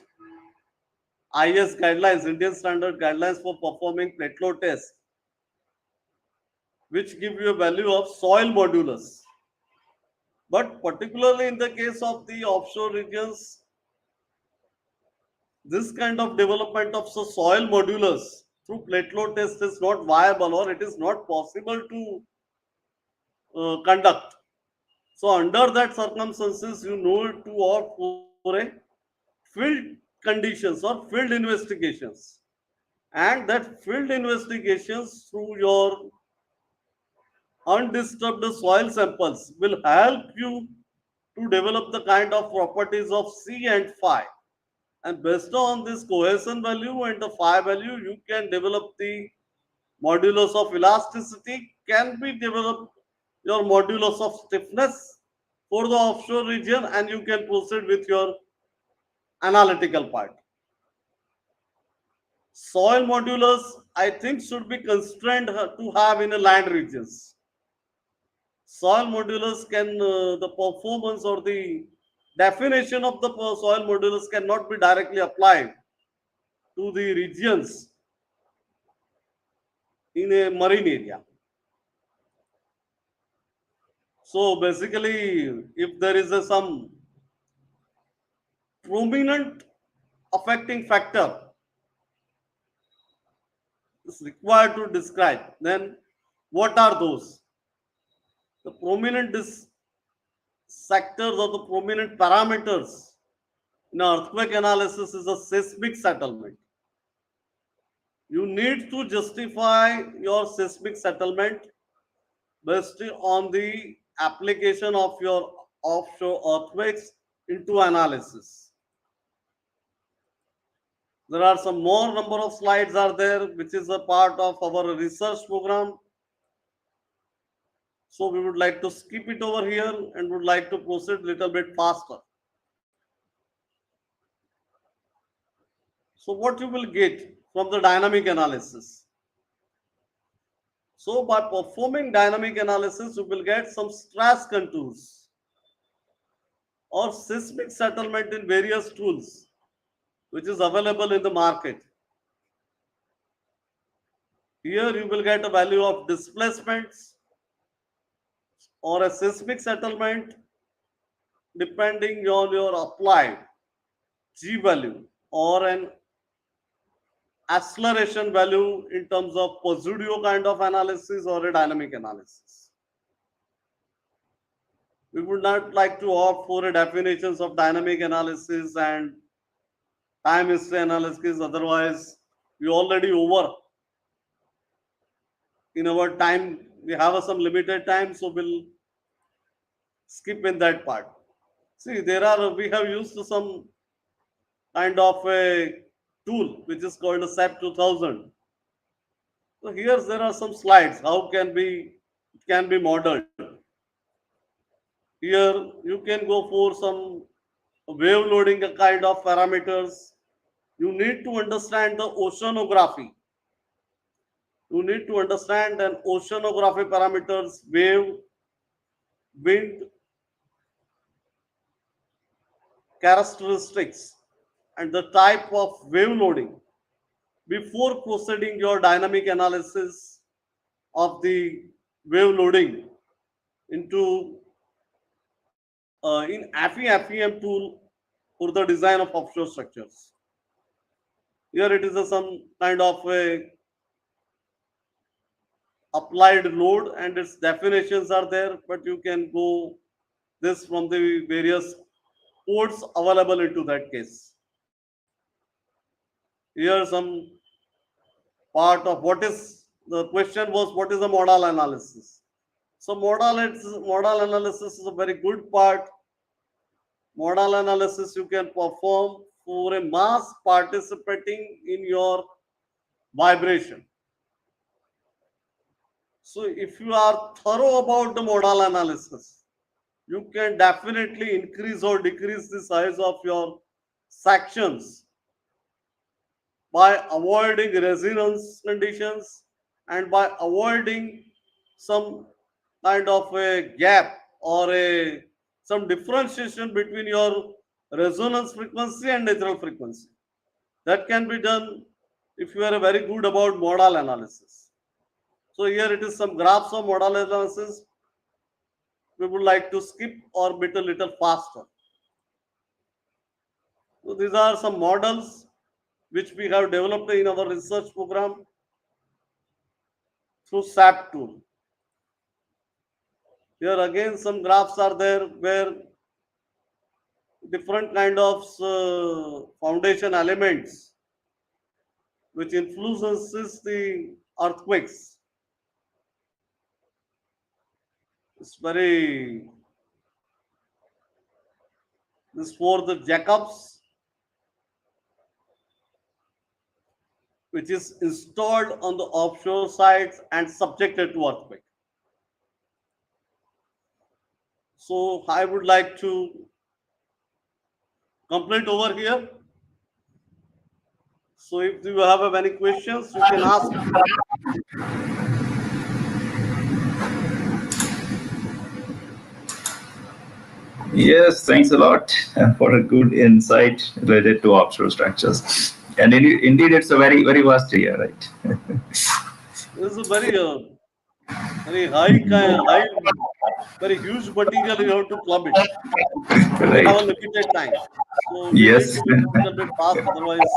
IS guidelines, Indian standard guidelines for performing plate load test, which give you a value of soil modulus. But particularly in the case of the offshore regions, this kind of development of soil modulus through plate load test is not viable, or it is not possible to conduct. So under that circumstances, you need to opt for a field conditions or field investigations. And that field investigations through your undisturbed soil samples will help you to develop the kind of properties of C and phi. And based on this cohesion value and the phi value, you can develop the modulus of elasticity, can be developed your modulus of stiffness for the offshore region, and you can proceed with your analytical part. Soil modulus, I think, should be constrained to have in a land regions. Soil modulus can, the performance or the definition of the soil modulus cannot be directly applied to the regions in a marine area. So basically, if there is some prominent affecting factor is required to describe, then what are those? The prominent sectors or the prominent parameters in earthquake analysis is a seismic settlement. You need to justify your seismic settlement based on the application of your offshore earthquakes into analysis. There are some more number of slides are there, which is a part of our research program. So we would like to skip it over here and would like to proceed a little bit faster. So what you will get from the dynamic analysis? So by performing dynamic analysis, you will get some stress contours or seismic settlement in various tools, which is available in the market. Here you will get a value of displacements or a seismic settlement depending on your applied G value or an acceleration value in terms of Posudio kind of analysis or a dynamic analysis. We would not like to opt for a definitions of dynamic analysis and time history analysis. Otherwise, we already over in our time. We have some limited time, so we'll skip in that part. See, we have used some kind of a tool which is called a SAP 2000. So here there are some slides. How it can be modeled. Here you can go for some wave loading kind of parameters. You need to understand the oceanography. You need to understand an oceanography parameters, wave, wind characteristics, and the type of wave loading before proceeding your dynamic analysis of the wave loading into in FEM tool for the design of offshore structures. Here it is some kind of a applied load and its definitions are there, but you can go this from the various codes available into that case. Here some part of what is the question was, what is the modal analysis? So modal analysis is a very good part. Modal analysis you can perform for a mass participating in your vibration. So if you are thorough about the modal analysis, you can definitely increase or decrease the size of your sections by avoiding resonance conditions and by avoiding some kind of a gap or a some differentiation between your resonance frequency and natural frequency. That can be done if you are very good about modal analysis. So here it is some graphs of modal analysis. We would like to skip or bit a little faster. So these are some models which we have developed in our research program through SAP tool. Here again some graphs are there where different kind of foundation elements which influences the earthquakes. It's very this for the Jacobs which is installed on the offshore sites and subjected to earthquake. So I would like to complete over here. So if you have any questions, you can ask. Yes, thanks a lot for a good insight related to offshore structures. And indeed, it's a very vast area, right? This is a very high, very huge material. You have to club it. We have a Right. limited time, so we need Yes. to be a little bit fast. Otherwise,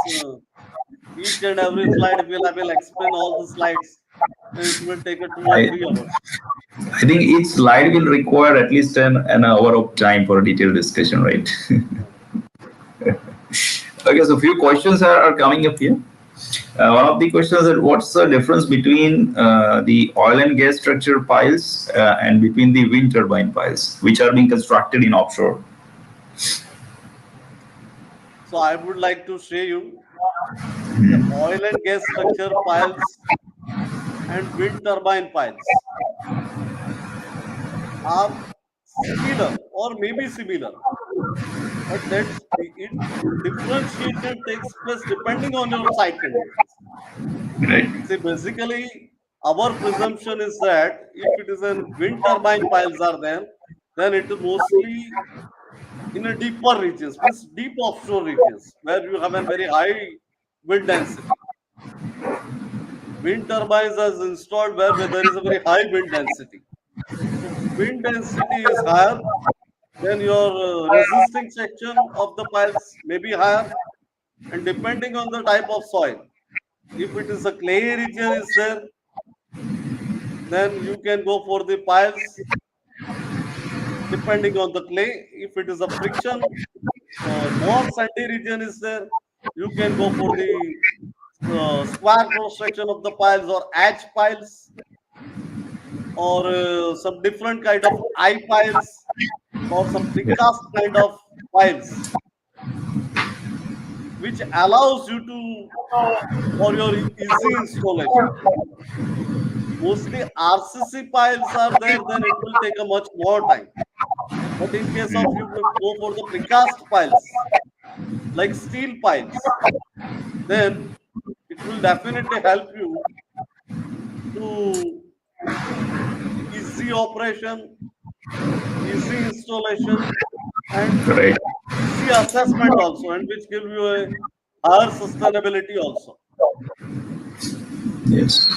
each and every slide I will explain all the slides, and it will take a 2 or 3 hours. I think each slide will require at least an hour of time for a detailed discussion, right? Yeah. Okay, so a few questions are coming up here. One of the questions is what's the difference between the oil and gas structure piles and between the wind turbine piles, which are being constructed in offshore? So I would like to show you the oil and gas structure piles and wind turbine piles are similar or maybe similar, but that's it. Differentiation takes place depending on your site conditions. Right. See, basically, our presumption is that if it is a wind turbine piles are there, then it is mostly in a deeper regions, means deep offshore regions where you have a very high wind density. Wind turbines are installed where there is a very high wind density. So wind density is higher, then your resisting section of the piles may be higher, and depending on the type of soil, if it is a clay region is there, then you can go for the piles depending on the clay. If it is a friction, more sandy region is there, you can go for the square cross section of the piles or edge piles or some different kind of eye piles or some Yeah. precast kind of piles which allows you to for your easy installation. Mostly RCC piles are there, then it will take a much more time. But in case of you go for the precast piles, like steel piles, then it will definitely help you to easy operation, easy installation, and Right. easy assessment also, and which give you a higher sustainability also. Yes.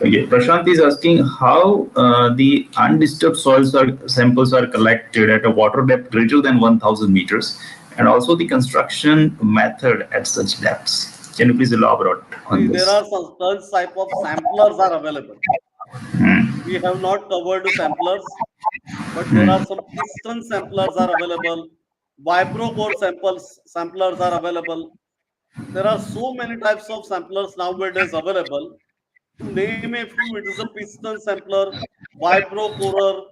Okay. Prashant is asking how the undisturbed samples are collected at a water depth greater than 1,000 meters, and also the construction method at such depths. Can you please elaborate on See, there this? are some certain type of samplers are available. We have not covered samplers, but there are some piston samplers are available. Vibro core samplers are available. There are so many types of samplers nowadays available. To name a few, it is a piston sampler, vibro corer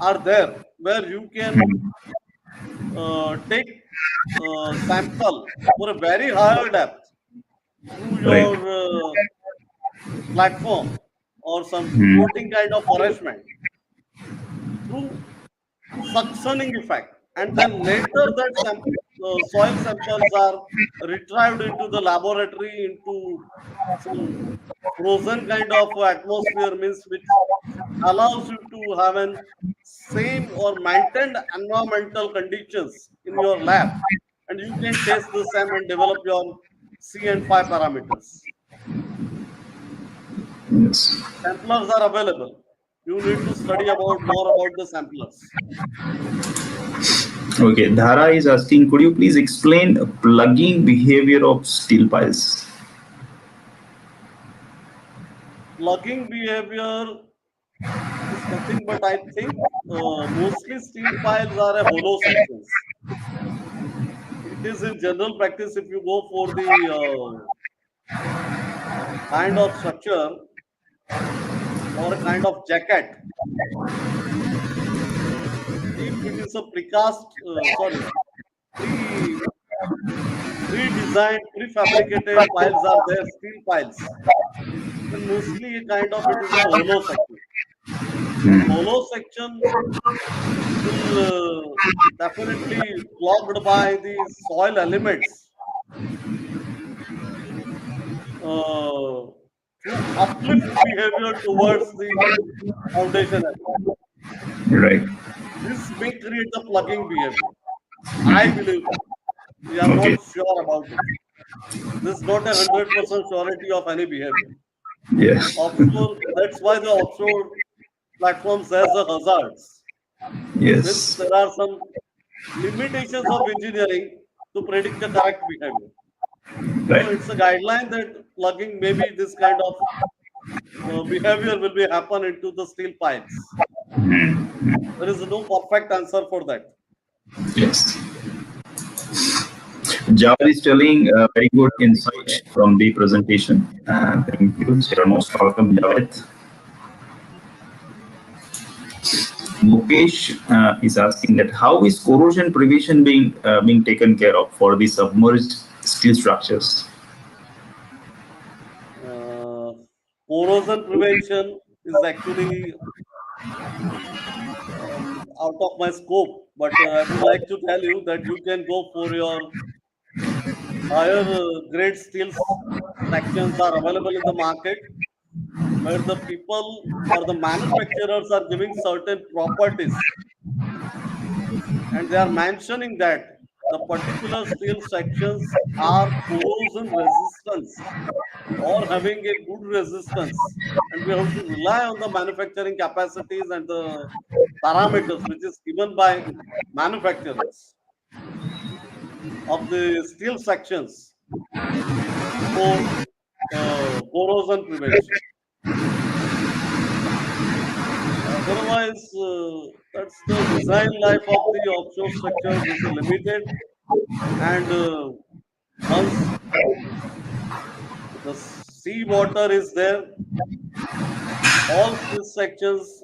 are there where you can take sample for a very higher depth through Right. your platform or some floating kind of arrangement through suctioning effect, and then later that sample soil samples are retrieved into the laboratory into some frozen kind of atmosphere, means which allows you to have an same or maintained environmental conditions in your lab, and you can test the same and develop your C and 5 parameters. Yes. Samplers are available. You need to study about more about the samplers. Okay, Dhara is asking, could you please explain plugging behavior of steel piles? Plugging behavior is nothing but I think mostly steel piles are a hollow sections. It is in general practice if you go for the kind of structure or a kind of jacket, if it is a precast, pre pre-designed, prefabricated piles are there, steel piles, then mostly a kind of it is a hollow section. And hollow section will definitely clogged by the soil elements uh, through uplift behavior towards the foundation element. Right. This may create the plugging behavior. I believe that. We are Okay. not sure about it. This is not a 100% surety of any behavior. Yeah. Offshore, that's why the offshore platforms has the hazards. Means Yes. there are some limitations of engineering to predict the correct behavior. So Right. it's a guideline that plugging maybe this kind of behavior will be happen into the steel pipes. There is no perfect answer for that. Yes. Javad is telling a very good insight from the presentation. Thank you. You're most welcome, Javed. Mukesh is asking that how is corrosion prevention being taken care of for the submerged steel structures? Uh, Corrosion prevention is actually out of my scope, but I would like to tell you that you can go for your higher grade steel sections are available in the market, where the people or the manufacturers are giving certain properties, and they are mentioning that the particular steel sections are corrosion resistance or having a good resistance, and we have to rely on the manufacturing capacities and the parameters which is given by manufacturers of the steel sections for corrosion prevention. Otherwise, that's the design life of the offshore structures is limited, and once the sea water is there, all these sections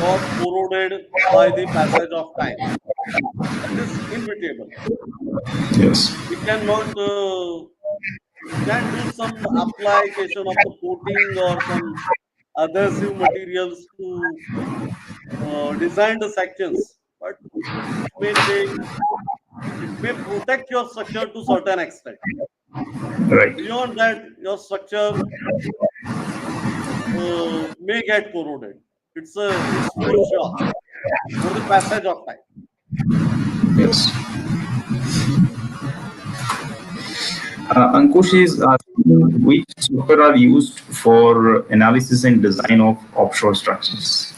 got corroded by the passage of time. That is inevitable. Yes. We cannot, we can do some application of the coating or some adhesive materials to design the sections, but it may take, it may protect your structure to certain extent. Right. Beyond that, your structure may get corroded. It's for sure for the passage of time. Yes. Ankush is asking which software are used for analysis and design of offshore structures.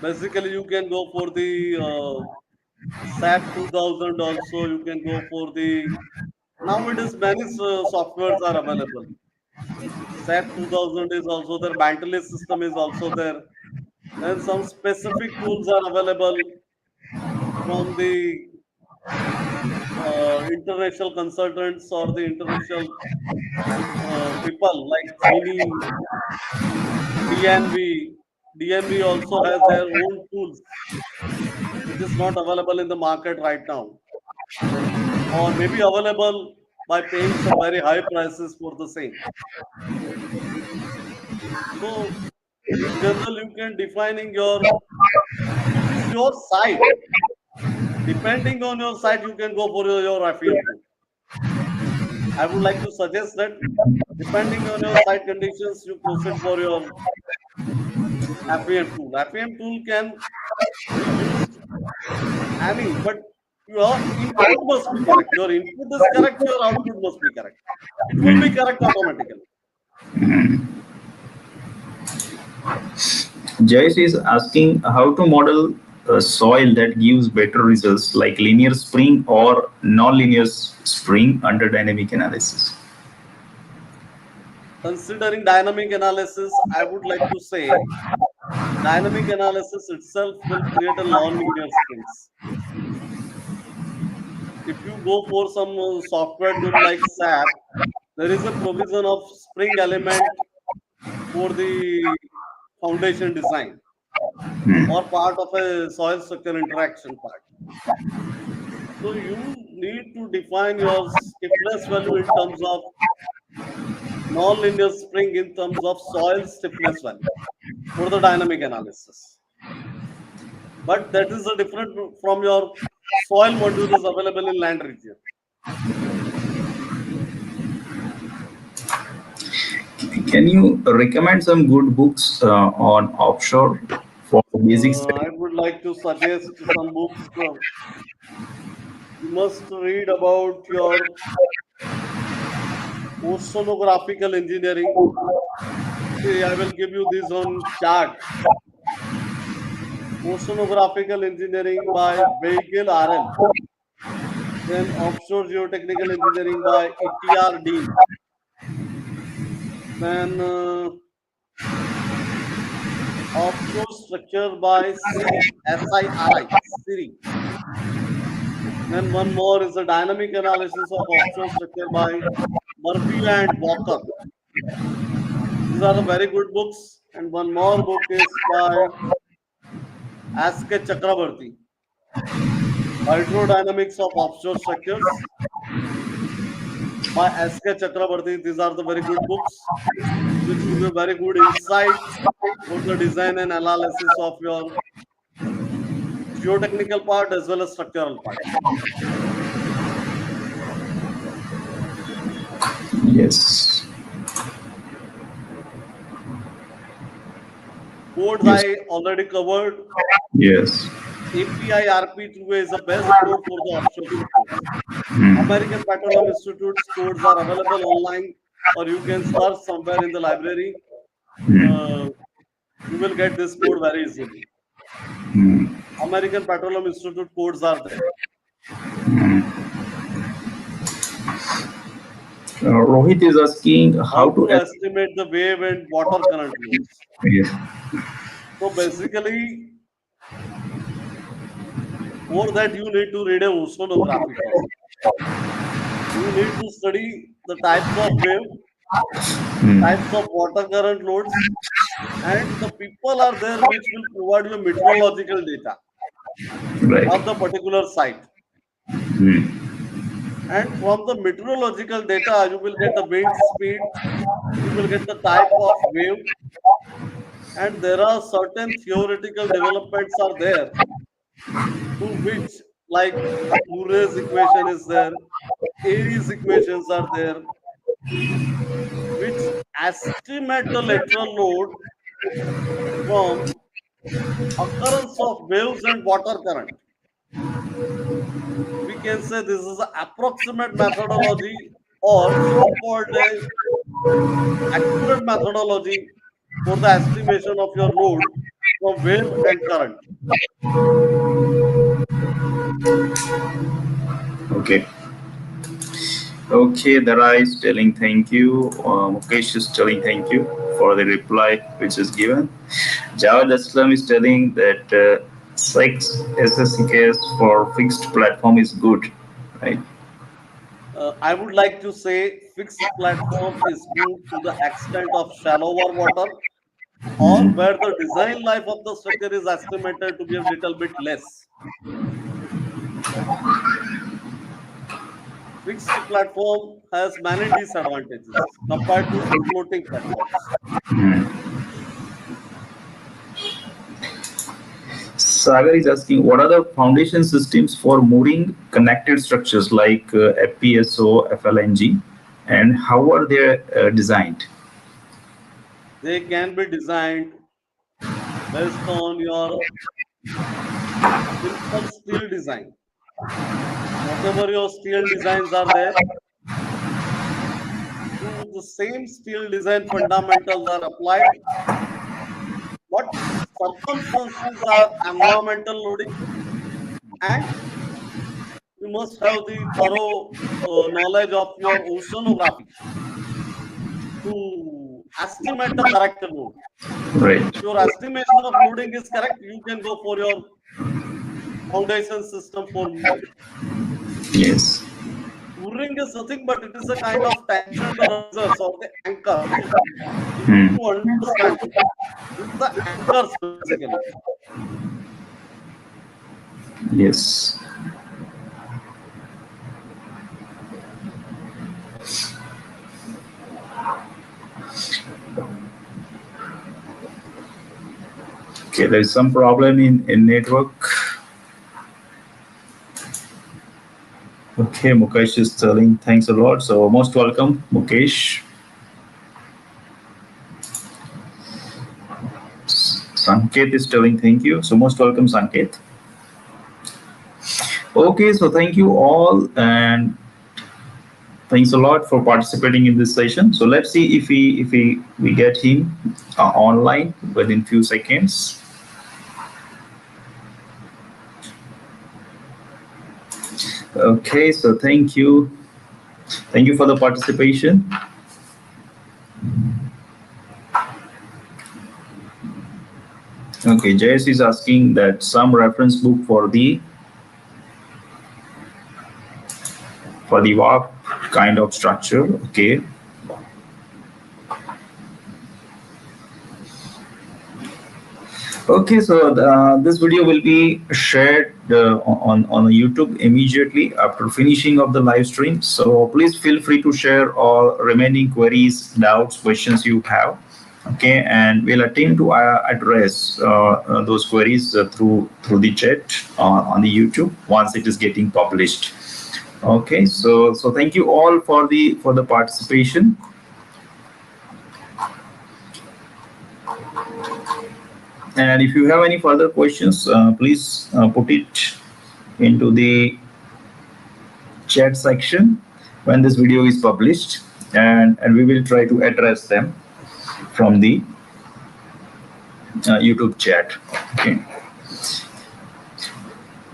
Basically, you can go for the SAP 2000 also. You can go for the nowadays many softwares are available. SAP 2000 is also there. Mantelist system is also there. Then some specific tools are available from the international consultants or the international people like Genie, DNV. DNV also has their own tools, which is not available in the market right now, or maybe available by paying some very high prices for the same. So, in general, you can defining your, if it is your site, Depending on your site, you can go for your FEM tool. I would like to suggest that depending on your site conditions, you proceed for your FEM tool. FEM tool can be used any, but your input must be correct. Your input is correct, your output must be correct. It will be correct automatically. Jayesh is asking how to model a soil that gives better results like linear spring or non-linear spring under dynamic analysis. Considering dynamic analysis, I would like to say dynamic analysis itself will create a non-linear springs. If you go for some software tool like SAP, there is a provision of spring element for the foundation design or part of a soil structure interaction part. So you need to define your stiffness value in terms of non-linear spring in terms of soil stiffness value for the dynamic analysis. But that is a different from your soil modulus available in land region. Can you recommend some good books on offshore for basic study? I would like to suggest some books. You must read about your oceanographical engineering. See, I will give you this on chart. Oceanographical engineering by Vehicle RL. Then offshore geotechnical engineering by ETR Dean. Then offshore structure by Siri, SIRI, Siri. Then one more is the dynamic analysis of offshore structure by Murphy and Walker. These are the very good books. And one more book is by S.K. Chakrabarti, Hydrodynamics of Offshore Structures by S.K. Chakrabarti. These are the very good books, which will be very good insight for the design and analysis of your geotechnical part as well as structural part. Yes. Codes Yes. I already covered. Yes. API RP2A is the best code for the offshore structures. American Petroleum Institute's codes are available online, or you can search somewhere in the library. Uh, you will get this code very easily. American Petroleum Institute codes are there. Rohit is asking How how to to estimate the wave and water current loads. yes. So basically, for that you need to read a oceanography first. You need to study the types of wave, types of water current loads, and the people are there which will provide you meteorological data Right. of the particular site. And from the meteorological data, you will get the wind speed, you will get the type of wave, and there are certain theoretical developments are there to which, like Murray's equation is there, Airy's equations are there, which estimate the lateral load from occurrence of waves and water current. We can say this is an approximate methodology or so-called a accurate methodology for the estimation of your load from wave and current. Okay. Okay, Dara is telling thank you. Mukesh is telling thank you for the reply which is given. Jawad Aslam is telling that 6 SSCKS for fixed platform is good, right? I would like to say fixed platform is good to the extent of shallower water or where the design life of the structure is estimated to be a little bit less. Fixed platform has many disadvantages compared to floating platforms. Sagar is asking, what are the foundation systems for moving connected structures like Fpso, FLNG, and how are they designed? They can be designed based on your simple steel design. Whatever your steel designs are there, to the same steel design fundamentals are applied, but circumstances are environmental loading, and you must have the thorough knowledge of your oceanography to estimate the correct load. Right. If your estimation of loading is correct, you can go for your foundation system for mooring. Yes. Mooring is nothing but it is a kind of tension risers or the anchors. You need Hmm. to understand this is the anchors basically. Yes. Okay, there is some problem in network. Okay, Mukesh is telling thanks a lot. So most welcome, Mukesh. Sanket is telling thank you. So most welcome, Sanket. Okay, so thank you all and thanks a lot for participating in this session. So let's see if we get him online within few seconds. Okay, so thank you for the participation. Okay, JS is asking that some reference book for the warp kind of structure. Okay. Okay, so this video will be shared on YouTube immediately after finishing of the live stream. So please feel free to share all remaining queries, doubts, questions you have. Okay, and we'll attempt to address those queries through the chat on the YouTube once it is getting published. Okay, so thank you all for the participation. And if you have any further questions, please put it into the chat section when this video is published, and we will try to address them from the YouTube chat. Okay.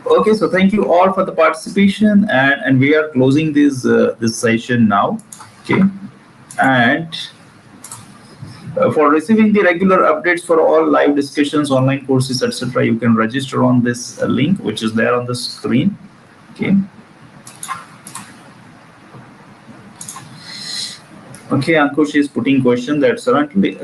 Okay, so thank you all for the participation, and we are closing this session now. Okay, and for receiving the regular updates for all live discussions, online courses, etc., you can register on this link, which is there on the screen. Okay. Okay, Ankush is putting question that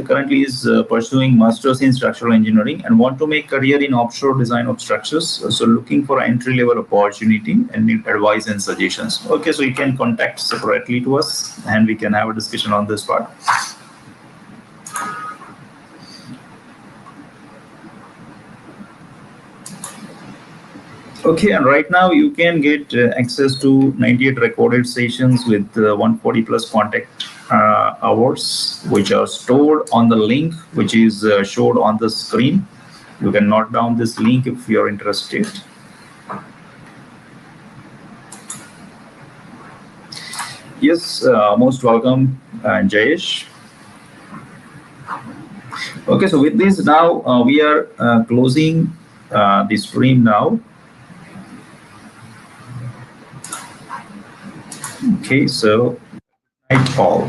currently is pursuing masters in structural engineering and want to make career in offshore design of structures. So looking for entry level opportunity and need advice and suggestions. Okay, so you can contact separately to us and we can have a discussion on this part. Okay, and right now you can get access to 98 recorded sessions with 140 plus contact hours, which are stored on the link, which is showed on the screen. You can note down this link if you're interested. Yes, most welcome, Jayesh. Okay, so with this now, we are closing the stream now. Okay, so night all.